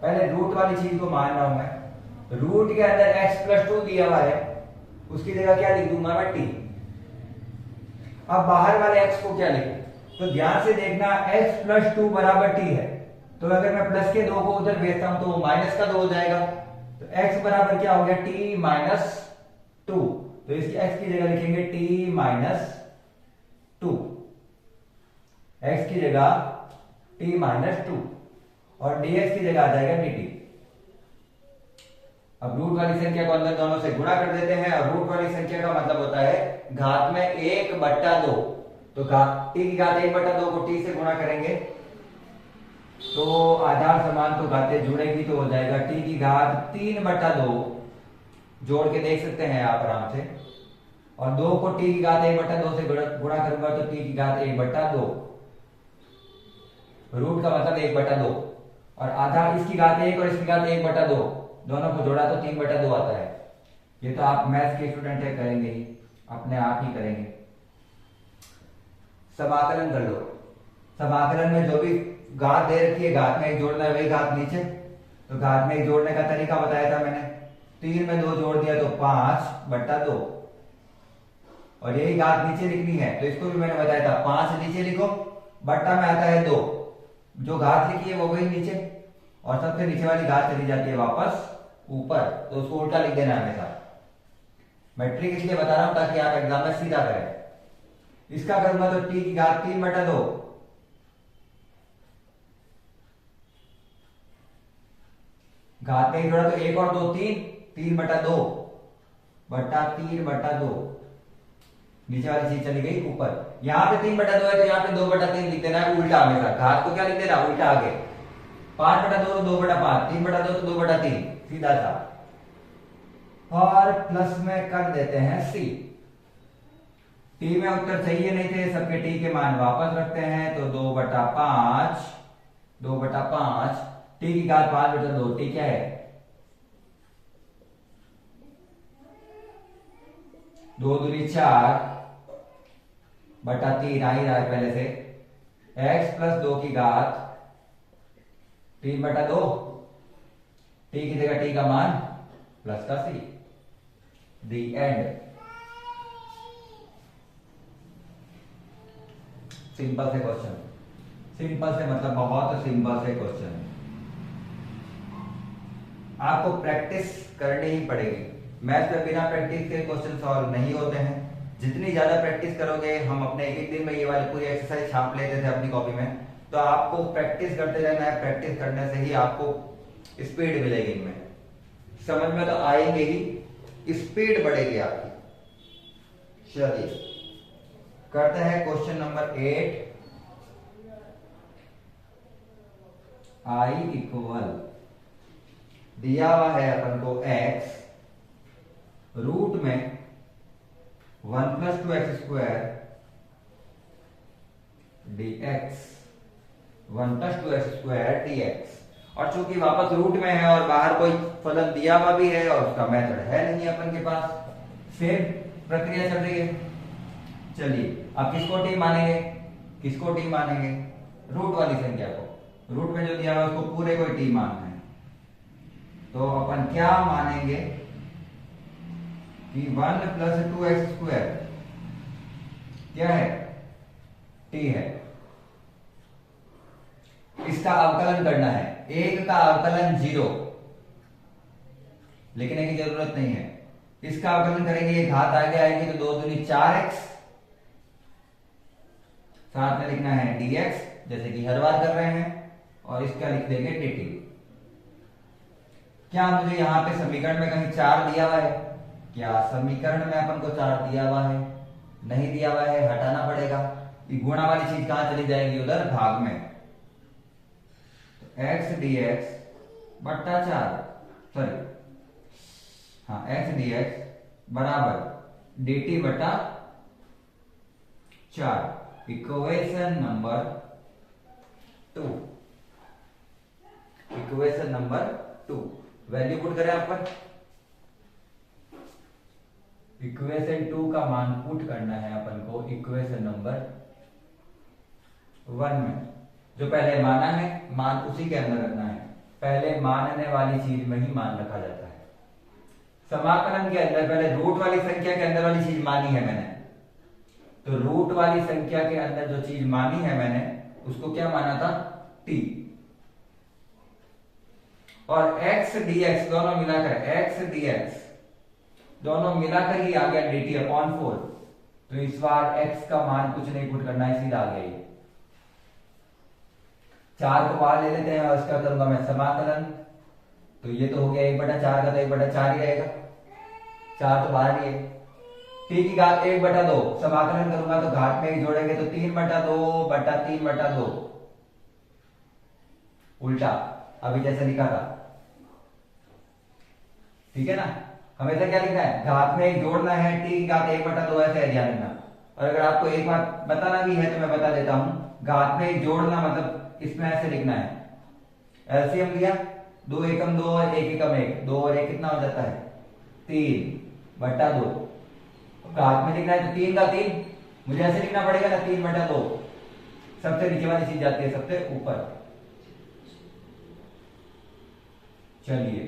पहले रूट वाली चीज को मान रहा हूं मैं। रूट के अंदर x प्लस 2 दिया हुआ है, उसकी जगह क्या लिख दूंगा मैं? t। अब बाहर वाले x को क्या लिखूं? तो ध्यान से देखना, x प्लस 2 बराबर t है, तो अगर मैं प्लस के 2 को उधर भेजता हूं तो वो माइनस का 2 हो जाएगा। तो x बराबर क्या हो गया? t minus 2। तो इसकी x की जगह लिखेंगे t माइनस 2, x की जगह t माइनस 2, और dx की जगह आ जाएगा dt। अब रूट वाली संख्या को अंदर दोनों से गुणा कर देते हैं, और रूट वाली संख्या का मतलब होता है घात में 1/2। तो टी की घात 1/2 को टी से गुणा करेंगे तो आधार समान तो घातें जुड़ेगी तो हो जाएगा टी की घात 3/2। जोड़ के देख सकते हैं आप आराम से। और 2 को टी की घात 1/2 से गुणा करूंगा तो टी की घात 1/2। रूट का मतलब 1/2 और आधार इसकी घात 1 और इसकी घात 1/2 दोनों को जोड़ा तो 3/2 आता है। ये तो आप मैथ्स के स्टूडेंट है, करेंगे ही, अपने आप ही करेंगे। समाकलन कर लो। समाकलन में जो भी घात दे रखी है घात में एक जोड़ना है, वही घात नीचे। तो घात में एक जोड़ने का तरीका बताया था मैंने, 3 में 2 जोड़ दिया तो 5/2 और यही घात नीचे लिखनी है तो इसको भी मैंने बताया था 5 नीचे लिखो, बट्टा में आता है 2, जो घात लिखी है वो वही नीचे और सबसे नीचे वाली घात चली जाती है वापस ऊपर, तो उसको उल्टा लिख देना है हमेशा। मैं ट्रिक इसलिए बता रहा हूं ताकि आप एग्जाम में सीधा करें। इसका करूंगा तो टी की घात 3/2, घात में जोड़ा तो 1 और 2 3/2 बट्टा 3/2, नीचे वाली चीज चली गई ऊपर। यहां पे 3/2 है तो यहां पे 2/3 लिख देना है उल्टा हमेशा। घात को क्या लिख देना उल्टा आगे, 5/2 तो 2/5, 3/2 तो 2/3, सीधा सा। और प्लस में कर देते हैं सी। टी में उत्तर चाहिए नहीं थे, सबके टी के मान वापस रखते हैं तो 2/5, 2/5, टी की घात 5/2, टी क्या है 2 दूनी 4/3 आ ही रहा है पहले से। x + 2 की घात 3/2, टी की जगह टी का मान प्लस का सी। दी एंड। सिंपल से क्वेश्चन, सिंपल से मतलब बहुत सिंपल से क्वेश्चन। आपको प्रैक्टिस करनी ही पड़ेगी। मैथ्स में बिना प्रैक्टिस के क्वेश्चन सॉल्व नहीं होते हैं। जितनी ज्यादा प्रैक्टिस करोगे, हम अपने एक दिन में ये वाली पूरी एक्सरसाइज छाप लेते थे अपनी कॉपी में, तो आपको प्रैक्टिस करते रहना है। प्रैक्टिस करने से ही आपको स्पीड मिलेगी, इनमें समझ में तो आएंगे ही, स्पीड बढ़ेगी आपकी। चलिए करते हैं क्वेश्चन नंबर 8। I इक्वल दिया हुआ है अपन को x, रूट में 1 + 2x² dx, 1 + 2x² dx। और चूंकि वापस रूट में है और बाहर कोई फलन दिया हुआ भी है और उसका मेथड है नहीं अपन के पास, सेम प्रक्रिया चल रही है। चलिए अब किसको टी मानेंगे, किसको टी मानेंगे, रूट वाली संख्या को। रूट में जो दिया हुआ है उसको पूरे को टी मानना है, तो अपन क्या मानेंगे कि 1 + 2x² क्या है टी है। इसका अवकलन करना है, एक का अवकलन 0, लिखने की जरूरत नहीं है। इसका अवकलन करेंगे, ये घात आगे आएगी तो 2 दूनी 4x, साथ में लिखना है dx जैसे कि हर बार कर रहे हैं, और इसका लिख देंगे dt। क्या मुझे यहां पे समीकरण में कहीं 4 दिया हुआ है, क्या समीकरण में अपन को 4 दिया हुआ है, नहीं दिया हुआ है, हटाना पड़ेगा। ये गुणा वाली चीज कहां चली जाएगी, उधर भाग में। x dx बट्टा 4, सॉरी हाँ x dx बराबर dt बट्टा 4। Equation number 2, equation number 2। Value put करें आप पर, इक्वेशन 2 का मान पुट करना है अपन को इक्वेशन नंबर 1 में। जो पहले माना है मान उसी के अंदर रखना है, पहले मानने वाली चीज में ही मान रखा जाता है। समाकलन के अंदर पहले रूट वाली संख्या के अंदर वाली चीज मानी है मैंने, तो रूट वाली संख्या के अंदर जो चीज मानी है मैंने उसको क्या माना था t, और x dx दोनों मिलाकर, x dx दोनों मिलाकर ही आ गया dt/4। तो इस बार x का मान कुछ नहीं पुट करना है, सीधा आ गया ये। 4 को बाहर ले लेते हैं और इसका करूंगा मैं समाकलन, तो ये तो हो गया 1/4 का, तो 1/4 ही रहेगा। 4 तो बाहर ही है, टी की घात 1/2 समाकलन करूंगा तो घात में एक जोड़ेंगे तो 3/2 उल्टा अभी जैसे लिखा था। ठीक है ना, हमेशा क्या लिखना है, घात में एक जोड़ना है, टी की घात 1/2 ऐसे है, ध्यान रखना। और अगर आपको एक बात बताना भी है तो मैं बता देता हूं, घात में एक जोड़ना मतलब इसमें ऐसे लिखना है, एलसीएम लिया 2 एकम 2 और 1 एकम 1, 2 और 1 कितना हो जाता है 3/2। घात में लिखना है तो 3 का 3, मुझे ऐसे लिखना पड़ेगा ना 3/2, सबसे नीचे वाली चीज जाती है सबसे ऊपर। चलिए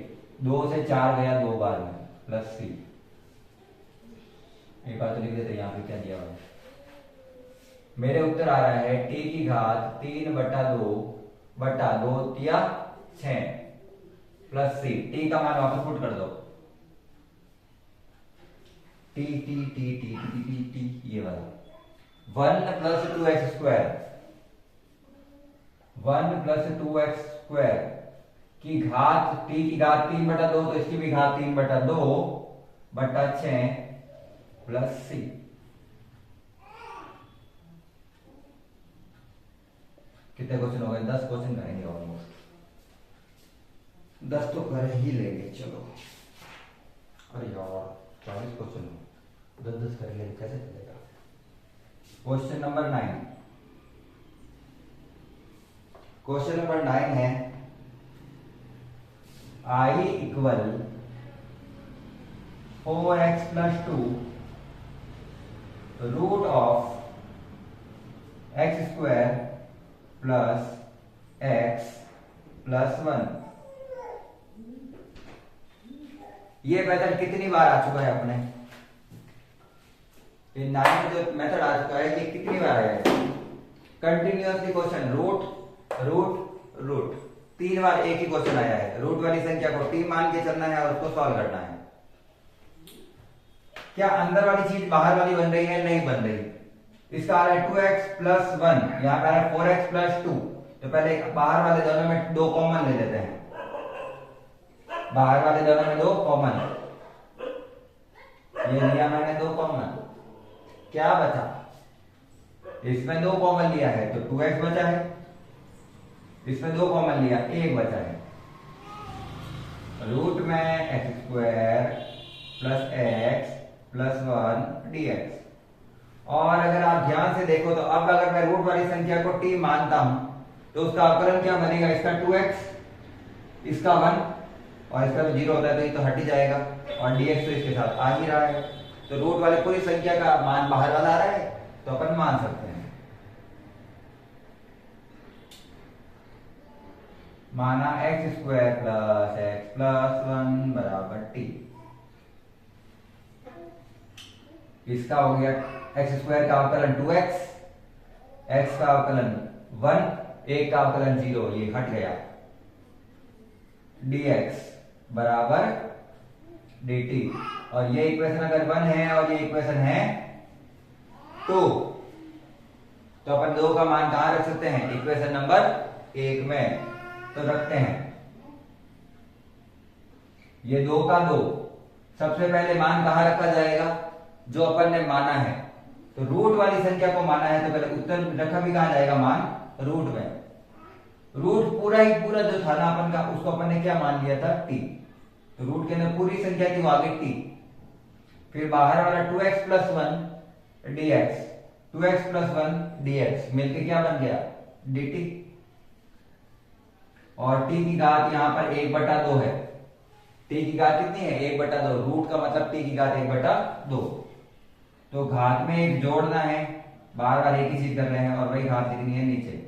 2 से 4 गया 2 बार में प्लस सी, एक बार तो लिख देते यहां पे क्या दिया हुआ है। मेरे उत्तर आ रहा है टी की घात 3/2 तिया 6 प्लस सी। टी का मान वापस पुट कर दो, T T T T T T T ये वाला 1 + 2x², 1 + 2x² की घात, टी की घात 3/2 तो इसकी भी घात 3/2/6 प्लस सी। कितने क्वेश्चन हो गए, 10 क्वेश्चन करेंगे ऑलमोस्ट, 10 तो कर ही लेंगे। चलो अरे यार 40 क्वेश्चन 10-10 कर लेंगे कैसे चलेगा। क्वेश्चन नंबर 9, क्वेश्चन नंबर 9 है I = 4x + 2 √(x² + x + 1)। ये मेथड कितनी बार आ चुका है अपने, ये 9 में जो मेथड आ चुका है ये कितनी बार आया है, कंटिन्यूअसली क्वेश्चन रूट 3 बार एक ही क्वेश्चन आया है। रूट वाली संख्या को टी मान के चलना है और उसको सॉल्व करना है। क्या अंदर वाली चीज बाहर वाली बन रही है, नहीं बन रही। इसका आ रहा है 2x + 1, यहां पे आ रहा है 4x + 2, तो पहले बाहर वाले दोनों में 2 कॉमन ले लेते हैं, बाहर वाले दोनों में 2 कॉमन, ये लिया मैंने 2 कॉमन, क्या बचा, इसमें 2 कॉमन लिया है तो 2x बचा है, इसमें 2 कॉमन लिया 1 बचा है। रूट में x² + x + 1 dx। और अगर आप ध्यान से देखो तो अब अगर मैं रूट वाली संख्या को t मानता हूं तो उसका अवकलन क्या बनेगा, इसका 2x, इसका 1 और इसका तो 0 होता है तो ये तो हट ही जाएगा, और dx तो इसके साथ आ ही रहा है, तो रूट वाले पूरी संख्या का मान बाहर वाला आ रहा है तो अपन मान सकते हैं। माना x² + x + 1 = t। इसका हो गया x² का अवकलन 2x, x का अवकलन 1, 1 का अवकलन 0, ये हट गया, dx = dt। और ये इक्वेशन अगर 1 है और ये इक्वेशन है 2, तो अपन 2 का मान कहां रख सकते हैं, इक्वेशन नंबर 1 में, तो रखते हैं। ये 2 का 2, सबसे पहले मान कहां रखा जाएगा, जो अपन ने माना है, तो रूट वाली संख्या को माना है तो पहले उत्तर रखा भी कहां जाएगा, मान रूट में। रूट पूरा ही पूरा जो था ना अपन का, उसको अपन ने क्या मान लिया था, t, तो रूट के अंदर पूरी संख्या थी वो आगे t, फिर बाहर वाला 2x + 1 dx, 2x + 1 dx मिलके क्या बन गया, dt। और t की घात यहां पर 1/2 है, t की घात कितनी है, 1/2, रूट का मतलब t की घात 1/2, तो घात में एक जोड़ना है, बार बार एक ही चीज कर रहे हैं और वही घात लिखनी है नीचे,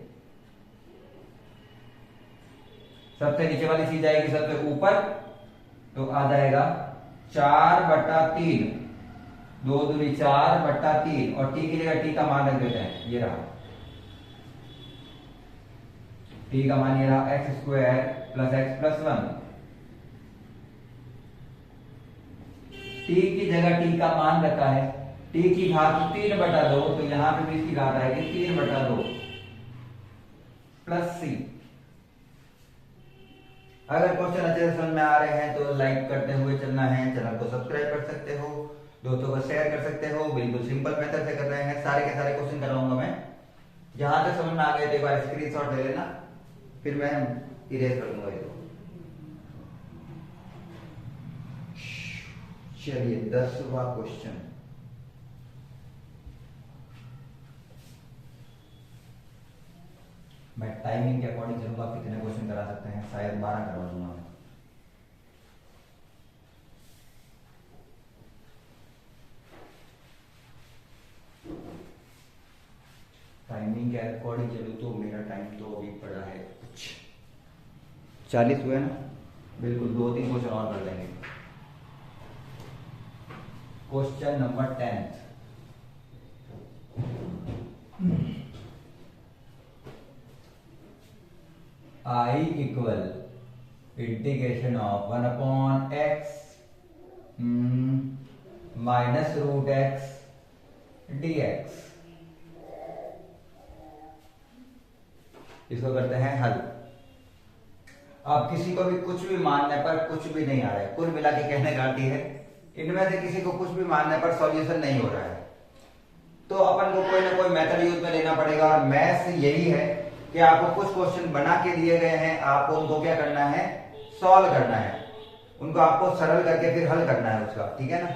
सबसे नीचे वाली चीज आएगी सबसे ऊपर, तो आ जाएगा 4/3, 2 दूनी 4/3, और t की जगह t का मान रख देते हैं, ये रहा t का मान, ये रहा x² + x + 1। t की जगह t का मान रखा है, t की घात 3/2, तो यहां पे भी इसकी घात आएगी 3/2 प्लस c। अगर क्वेश्चन अच्छे से समझ में आ रहे हैं तो लाइक करते हुए चलना है, चैनल को सब्सक्राइब कर सकते हो। दोस्तों को शेयर कर सकते हो। बिल्कुल सिंपल मेथड से कर रहे हैं, सारे के सारे क्वेश्चन करवाऊंगा मैं। जहां तक समझ में आ गए तो एक बार स्क्रीनशॉट ले लेना, फिर मैं इरेज कर दूंगा इसको। चलिए 10वां क्वेश्चन। मैं टाइमिंग के अकॉर्डिंग चलूंगा, कितने क्वेश्चन करा सकते हैं, शायद 12 करवा दूंगा मैं। टाइमिंग के अकॉर्डिंग चलूँ तो मेरा टाइम तो अभी पड़ा है कुछ 40 हुए ना, बिल्कुल 2-3 क्वेश्चन और कर लेंगे। Question number 10। I equal integration of 1/x minus root X dx। इसको करते हैं हल। अब किसी को भी कुछ भी मानने पर कुछ भी नहीं आ रहा है, कुल मिला के कहने का अर्थ है इनमें से किसी को कुछ भी मानने पर सॉल्यूशन नहीं हो रहा है, तो अपन को कोई ना कोई मेथड यूज में लेना पड़ेगा। और मैथ्स यही है कि आपको कुछ क्वेश्चन बना के दिए गए हैं, आपको उनको क्या करना है, सॉल्व करना है, उनको आपको सरल करके फिर हल करना है उसका, ठीक है ना।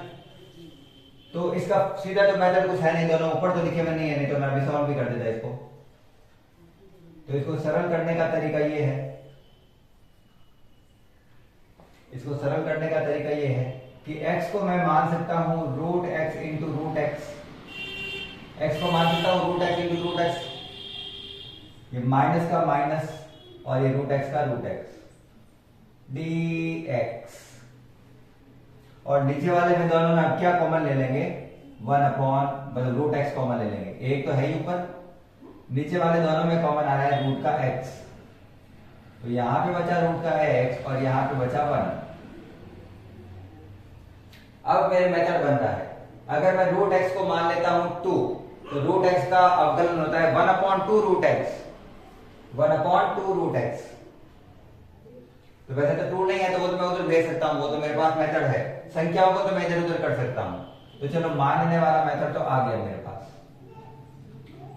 तो इसका सीधा तो मेथड कुछ है नहीं, दोनों ऊपर तो लिखे में नहीं है, नहीं तो मैं अभी सॉल्व भी कर देता इसको। तो इसको सरल करने का तरीका ये है, इसको सरल करने का तरीका ये है कि x को मैं मान सकता हूं root X into root X, X को मान सकता हूं root X into root X, ये माइनस का माइनस और ये रूट एक्स का रूट एक्स dx। और नीचे वाले में दोनों में अब क्या कॉमन ले लेंगे, 1/, मतलब रूट एक्स कॉमन ले लेंगे, एक तो है ही ऊपर, नीचे वाले दोनों में कॉमन आ रहा है रूट का x, तो यहां पे बचा रूट का x और यहां पे बचा 1। अब मेरे मेथड बन रहा है, अगर मैं रूट एक्स को मान लेता हूं 2, तो रूट एक्स का अवकलन होता है 1/2 रूट एक्स, 1/2 रूट एक्स। तो वैसे तो 2 नहीं है तो वो तो मैं उधर भेज सकता हूं, वो तो मेरे पास मेथड है, संख्याओं को तो मैं इधर उधर कर सकता हूं। तो चलो मानने वाला मेथड तो आ गया मेरे पास,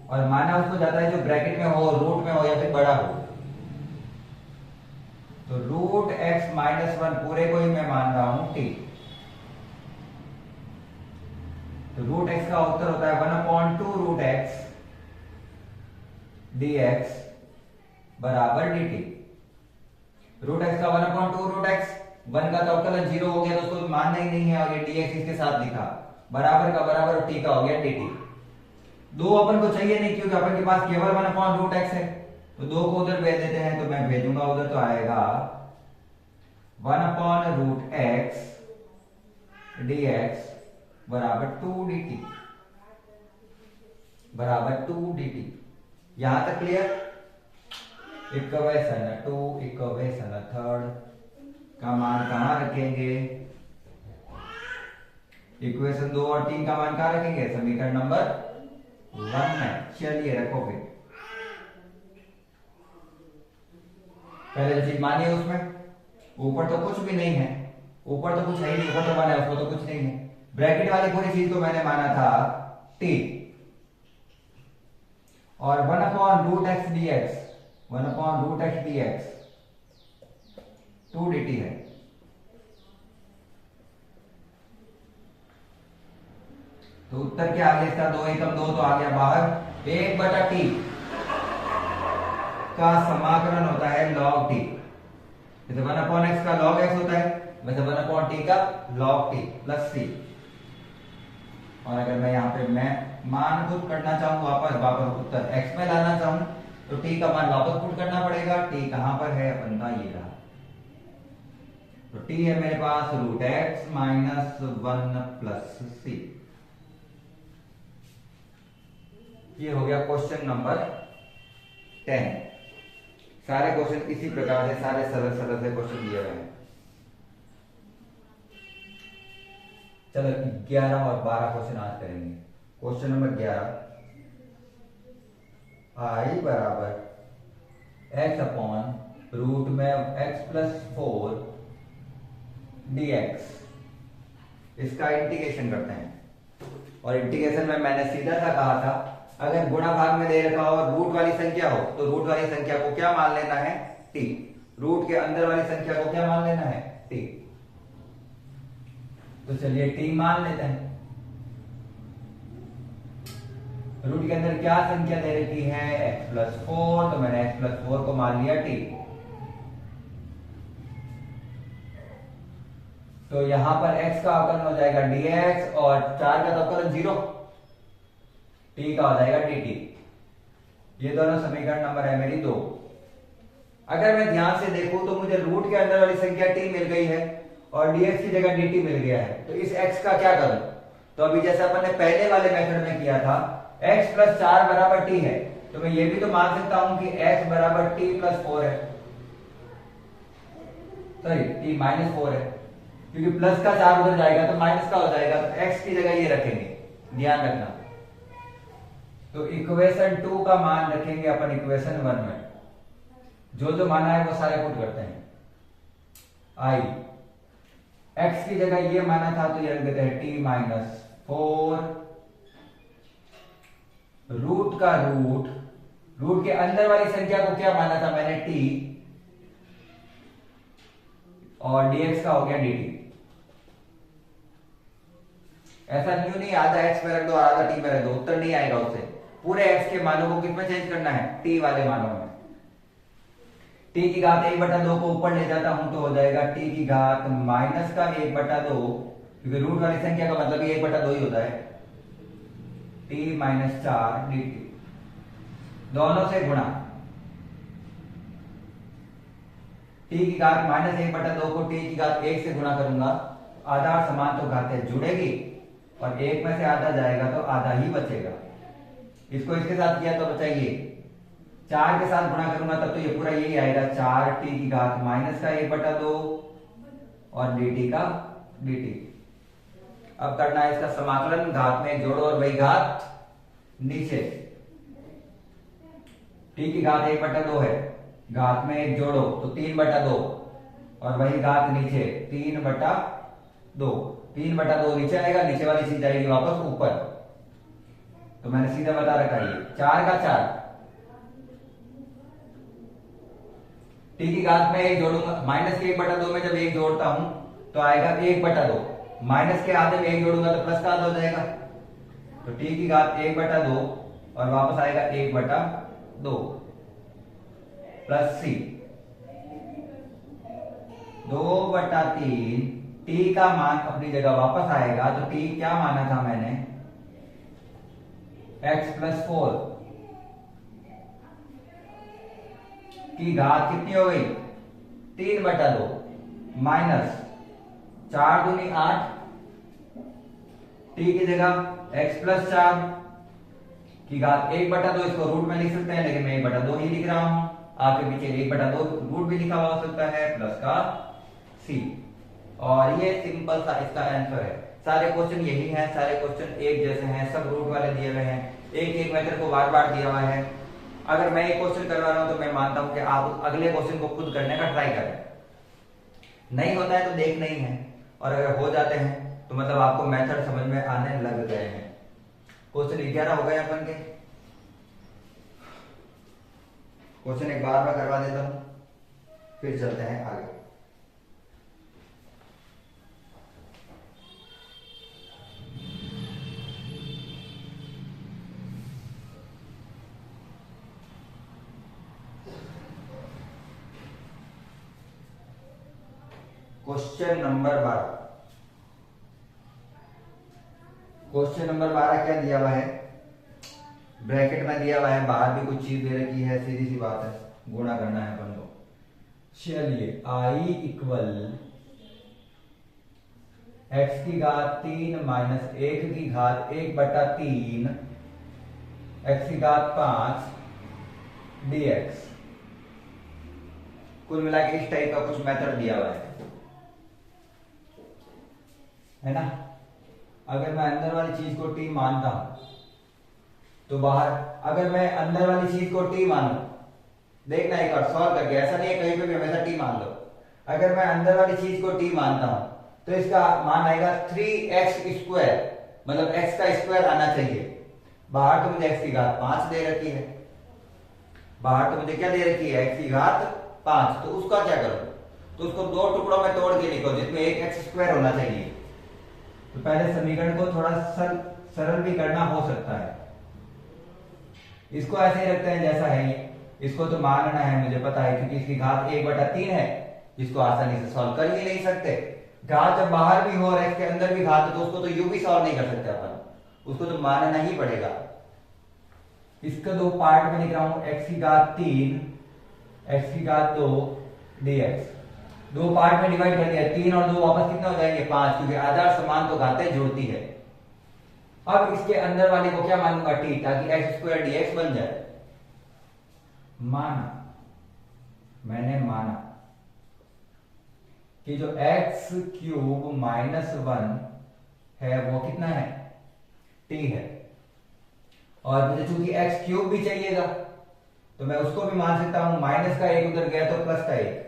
और माना उसको जाता है जो ब्रैकेट में हो, रूट में हो या फिर बड़ा हो। तो रूट एक्स माइनस 1 पूरे को ही मैं मान रहा हूं t, तो रूट एक्स का उत्तर होता है 1/2 रूट एक्स dx बराबर dt। रूट एक्स का 1/2 रूट एक्स, 1 का तो अवकलन 0 हो गया तो उसको मानना ही नहीं है, और ये dx इसके साथ लिखा, बराबर का बराबर और t का हो गया dt। 2 अपन को चाहिए नहीं क्योंकि अपन के पास केवल 1/रूट रूट एक्स है, तो 2 को उधर भेज देते हैं, तो मैं भेजूंगा उधर, तो आएगा 1/रूट रूट एक्स dx बराबर 2 dt, बराबर 2 dt। यहां तक क्लियर। इक्वेशन 2 इक्वेशन 3 का मान कहां रखेंगे, इक्वेशन 2 और 3 का मान कहां रखेंगे, समीकरण नंबर 1 में। चलिए रखो फिर, पहले जो चीज मानी है उसमें ऊपर तो कुछ भी नहीं है, ऊपर तो कुछ है ही नहीं, ऊपर तो माना है, उसको तो कुछ नहीं है। ब्रैकेट वाली पूरी चीज को मैंने माना था t, और one by root X dx, one by root X dx 2 dt है। तो उत्तर क्या आ गया इसका, 2 एकम 2 तो आ गया बाहर, 1/t का समाकलन होता है log t। जैसे 1/x का log x होता है, वैसे 1/t का log t प्लस c। और अगर मैं यहाँ पे मैं मान पुट करना चाहूँ, वापस उत्तर x में लाना चाहूँ, तो t का मान वापस पुट करना पड़ेगा। t कहां पर है अपन का, ये रहा, तो t है मेरे पास root x minus 1 plus c। ये हो गया क्वेश्चन नंबर 10। सारे क्वेश्चन इसी प्रकार से, सारे सरल सरल से क्वेश्चन दिए हुए हैं। चलो 11 और 12 क्वेश्चन आज करेंगे। क्वेश्चन नंबर 11, i बराबर x अपॉन रूट में x प्लस 4 dx इसका इंटीग्रेशन करते हैं। और इंटीग्रेशन में मैंने सीधा सा कहा था, अगर गुणा भाग में दे रखा हो और रूट वाली संख्या हो तो रूट वाली संख्या को क्या मान लेना है, टी। रूट के अंदर वाली संख्या को क्या मान लेना है, टी। तो चलिए टी मान लेते हैं। रूट के अंदर क्या संख्या दे रखी है, x+4, तो मैंने x+4 को मान लिया टी। तो यहां पर x का अवकलन हो जाएगा dx और 4 का अवकलन 0, t का हो जाएगा dt। ये दोनों समीकरण नंबर है मेरी 2। अगर मैं ध्यान से देखूं तो मुझे रूट के अंदर वाली संख्या t मिल गई है और dx की जगह dt मिल गया है, तो इस x का क्या करूं। तो अभी जैसे अपन ने पहले वाले मेथड में किया था, x+4 बराबर t है, तो मैं ये भी तो मान सकता हूं कि x बराबर t+4 है, सॉरी t-4 है, क्योंकि प्लस का 4 उधर जाएगा तो माइनस का हो जाएगा, तो x की जगह ये रखेंगे, ध्यान रखना। तो इक्वेशन 2 का मान रखेंगे अपन इक्वेशन 1 में, जो माना है वो सारे पुट करते हैं। i x की जगह ये माना था तो ये रख देते हैं t-4, रूट का रूट के अंदर वाली संख्या को क्या माना था मैंने, t, और dx का हो गया dt। ऐसा न्यू नहीं, आधा x में रख दो और आधा t में रख दो, उत्तर नहीं आएगा उससे। पूरे x के मानों को किसमें चेंज करना है, t वाले मानों में। t की घात 1/2 को ऊपर ले जाता हूं तो हो जाएगा t की घात -1/2, क्योंकि रूट वाली संख्या का मतलब 1/2 ही होता है, t-4 dt। दोनों से गुणा, t की घात -1/2 को t की घात 1 से गुणा करूंगा, आधा और समान तो घातें जुड़ेगी और 1 में से आधा जाएगा तो आधा ही बचेगा। इसको इसके साथ किया तो बचाइए, 4 के साथ गुणा करूंगा तब तो ये पूरा यही आएगा, 4t की घात -1/2 और dt का dt। अब करना है इसका समाकलन, घात में जोड़ो और वही घात नीचे। t की घात 1/2 है, घात में 1 जोड़ो तो 3/2 और वही घात नीचे 3/2। 3/2 नीचे आएगा, नीचे वाली चीज जाएगी वापस ऊपर। तो मैंने सीधा बता रखा है 4 का 4, t की घात में 1 जोड़ूंगा, -1/2 में जब 1 जोड़ता हूं तो आएगा 1/2, माइनस के आधे में 1 जोड़ूंगा तो प्लस का आधा हो जाएगा, तो t की घात 1/2 और वापस आएगा 1/2 प्लस c 2/3। t का मान अपनी जगह वापस आएगा, तो t क्या माना था मैंने, x+4 की घात कितनी हो गई, 3/2 माइनस 4 दूनी 8, t की जगह x+4 की घात 1/2, इसको रूट में लिख सकते हैं लेकिन मैं 1/2 ही लिख रहा हूं, आपके पीछे 1/2 रूट भी लिखा हुआ हो सकता है, प्लस का c। और ये सिंपल सा इसका आंसर है। सारे क्वेश्चन यही हैं, सारे क्वेश्चन एक जैसे हैं, सब रूट वाले दिए हुए हैं, एक एक मेथड को बार बार दिया हुआ है। अगर मैं एक क्वेश्चन करवा रहा हूं तो मैं मानता हूं कि आप अगले क्वेश्चन को खुद करने का ट्राई करें। नहीं होता है तो देखना ही है, और अगर हो जाते हैं तो मतलब आपको मेथड समझ में आने लग गए हैं। क्वेश्चन 11 हो गए अपन के। क्वेश्चन एक बार मैं करवा देता हूं, फिर चलते हैं आगे। Question number 12। क्वेश्चन नंबर 12 क्या दिया हुआ है, ब्रैकेट में दिया हुआ है, बाहर भी कुछ चीज दे रखी है, सीधी सी बात है, गुणा करना है अपन को। चलिए i इक्वल x की घात 3 माइनस 1 की घात 1/3 x की घात 5 dx। कुल मिला के इस टाइप का कुछ मेथड दिया हुआ है ना। अगर मैं अंदर वाली चीज को t मानता हूं तो बाहर, अगर मैं अंदर वाली चीज को t मानूं, देखना एक बार सॉल्व करके, ऐसा नहीं है कहीं पे भी हमेशा t मान लो। अगर मैं अंदर वाली चीज को t मानता हूं तो इसका मान आएगा 3x², मतलब x का स्क्वायर आना चाहिए। बाहर तो मुझे x की घात 5 दे रखी है, बाहर तो मुझे क्या दे रखी है, x की घात 5। तो उसका क्या करूं, तो उसको दो टुकड़ों में तोड़ के लिखो जिसमें एक x² होना चाहिए। तो पहले समीकरण को थोड़ा सरल भी करना हो सकता है। इसको ऐसे ही रखते हैं जैसा है ये, इसको तो मानना है मुझे पता है क्योंकि इसकी घात 1/3 है, इसको आसानी से सॉल्व कर ही नहीं सकते। घात जब बाहर भी हो और x के अंदर भी घात, तो उसको तो यूं भी सॉल्व नहीं कर सकते अपन, उसको तो मानना ही पड़ेगा। इसका दो पार्ट में लिख रहा हूं, x की घात 3, x की घात 2 dx। दो पार्ट में डिवाइड कर दिया, 3 और 2 वापस कितना हो जाएंगे, 5, क्योंकि आधार समान तो घातें जोड़ती है। अब इसके अंदर वाले को क्या मानूंगा, t, ताकि x² dx बन जाए। माना, मैंने माना कि जो x³ -1 है वो कितना है, t है। और मुझे चूंकि x³ भी चाहिएगा तो मैं उसको भी मान सकता हूं, माइनस का 1 उधर गया तो प्लस का 1।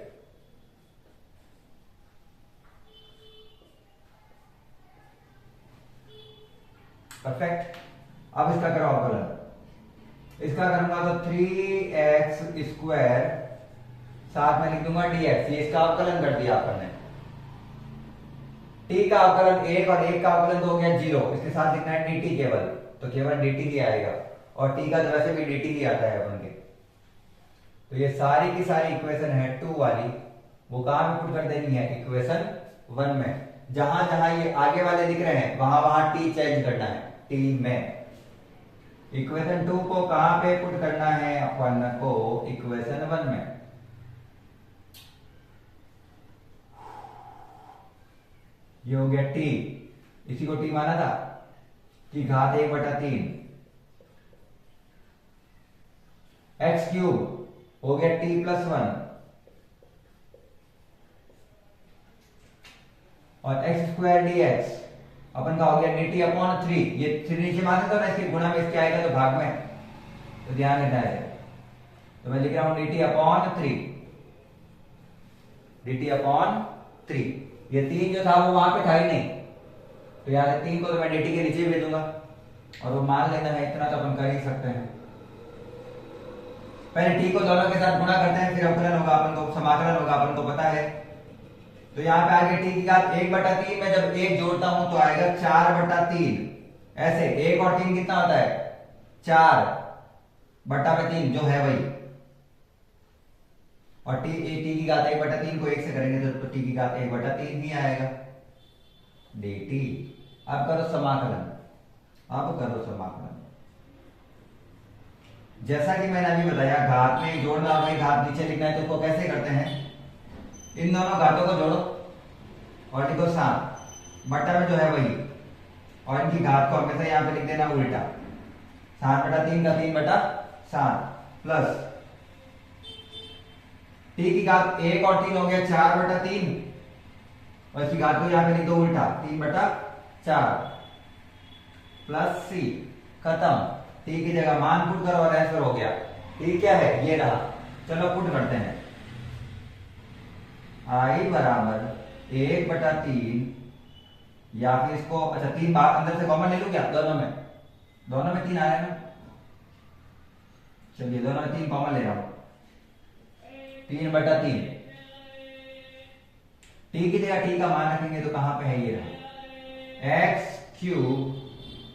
परफेक्ट। अब इसका करो अवकलन, इसका करूंगा तो 3x², साथ में लिख दूंगा dx, ये इसका अवकलन कर दिया अपन ने। t का अवकलन 1 और 1 का अवकलन तो हो गया 0, इसके साथ लिखना है dt केवल, तो केवल dt ही आएगा। और t का तो वैसे भी dt ही आता है अपन के। तो ये सारी की सारी इक्वेशन है 2 वाली, वो कहां पे पुट कर देनी है, इक्वेशन 1 में। जहां जहां ये आगे वाले दिख रहे हैं वहां वहां t चेंज करना है, t में। इक्वेशन 2 को कहां पे पुट करना है अपन को, इक्वेशन 1 में। ये हो गया t, इसी को t माना था कि घात 1/3, x³ हो गया t+1 और x² dx अपन का हो गया dt/3। ये 3 नीचे माने तो ना, इसके गुणा में इसके आएगा तो भाग में, तो ध्यान देना है। तो मैं लिख रहा हूं dt/3, dt/3। ये 3 जो था वो वहां पे था ही नहीं, तो यार 3 को तो मैं dt के नीचे भी दूंगा, और वो मान लेना है, इतना तो अपन कर ही सकते हैं। पहले t को दोनों के साथ गुणा करते हैं, फिर अवकलन होगा अपन को, समाकलन होगा अपन को पता है। तो यहाँ पे आगे t की घात 1/3 में जब 1 जोड़ता हूं तो आएगा 4/3। ऐसे 1 और 3 कितना होता है, 4/3 जो है वही। और t की घात 1/3 को 1 से करेंगे तो t की घात 1/3 ही आएगा, dt। अब करो समाकलन, अब करो समाकलन। जैसा कि मैंने अभी बताया, घात में जोड़ना और घात नीचे लिखना है, तो उसको कैसे करते हैं, इन दोनों घातों को जोड़ो और लिखो 7 बट्टा में जो है वही, और इनकी घात को हमेशा यहां पे लिख देना उल्टा, 7/3 का 3/7 प्लस t की घात 1 और 3 हो गया 4/3, और इसकी घात को यहां पे लिख दो उल्टा, 3/4 प्लस c, खत्म। t की जगह मान पुट करो और आंसर हो गया। t क्या है, ये रहा। चलो पुट करते हैं, i बराबर 1/3, या फिर इसको, अच्छा 3 अंदर से कॉमन ले लूं क्या, दोनों में 3 आ रहा है ना, चलिए दोनों में 3 कॉमन ले रहा हूं, 3/3। t की जगह t का मान रखेंगे तो कहां पे है, ये रहा, x³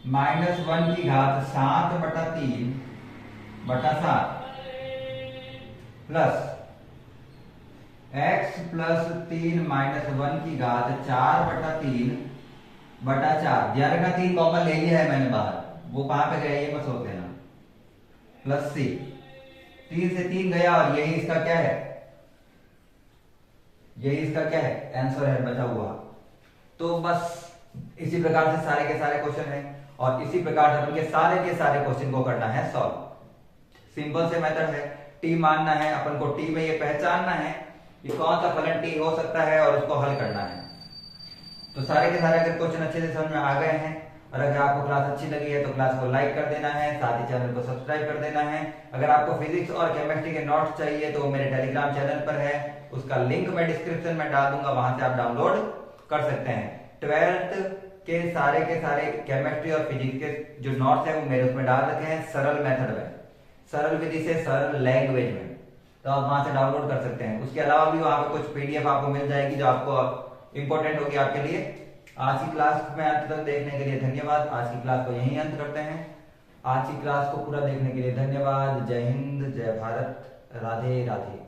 -1 की घात 7/3/7 प्लस x + 3 - 1 की घात 4/3/4। ध्यान रखना 3 कॉमन ले लिया है मैंने बाहर, वो कहां पे गया ये मत सोच देना, प्लस c। 3 से 3 गया और यही इसका क्या है, यही इसका क्या है, आंसर है बचा हुआ। तो बस इसी प्रकार से सारे के सारे क्वेश्चन है, और इसी प्रकार से अपन के सारे क्वेश्चन को करना है सॉल्व। सिंपल से मेथड है, टी मानना है अपन को, टी में ये पहचानना है कि कौन सा फलन टी हो सकता है और उसको हल करना है। तो सारे के सारे अगर क्वेश्चन अच्छे से समझ में आ गए हैं, और अगर आपको क्लास अच्छी लगी है तो क्लास को लाइक कर देना है, साथ ही चैनल को सब्सक्राइब कर देना है। अगर आपको फिजिक्स और केमिस्ट्री के नोट्स चाहिए तो मेरे टेलीग्राम चैनल पर है, उसका लिंक मैं डिस्क्रिप्शन में डाल दूंगा, वहां से आप डाउनलोड कर सकते हैं। 12th के सारे केमिस्ट्री और फिजिक्स के जो नोट्स है वो मेरे उसमें डाल रखे हैं सरल मेथड में, सरल विधि से, सरल लैंग्वेज में, तो आप वहां से डाउनलोड कर सकते हैं। उसके अलावा भी वहां पे कुछ पीडीएफ आपको मिल जाएगी जो आपको इंपॉर्टेंट होगी आपके लिए। आज की क्लास में अंत तक देखने के लिए धन्यवाद। आज की क्लास को यहीं अंत करते हैं। आज की क्लास को पूरा देखने के लिए धन्यवाद। जय हिंद, जय भारत, राधे राधे।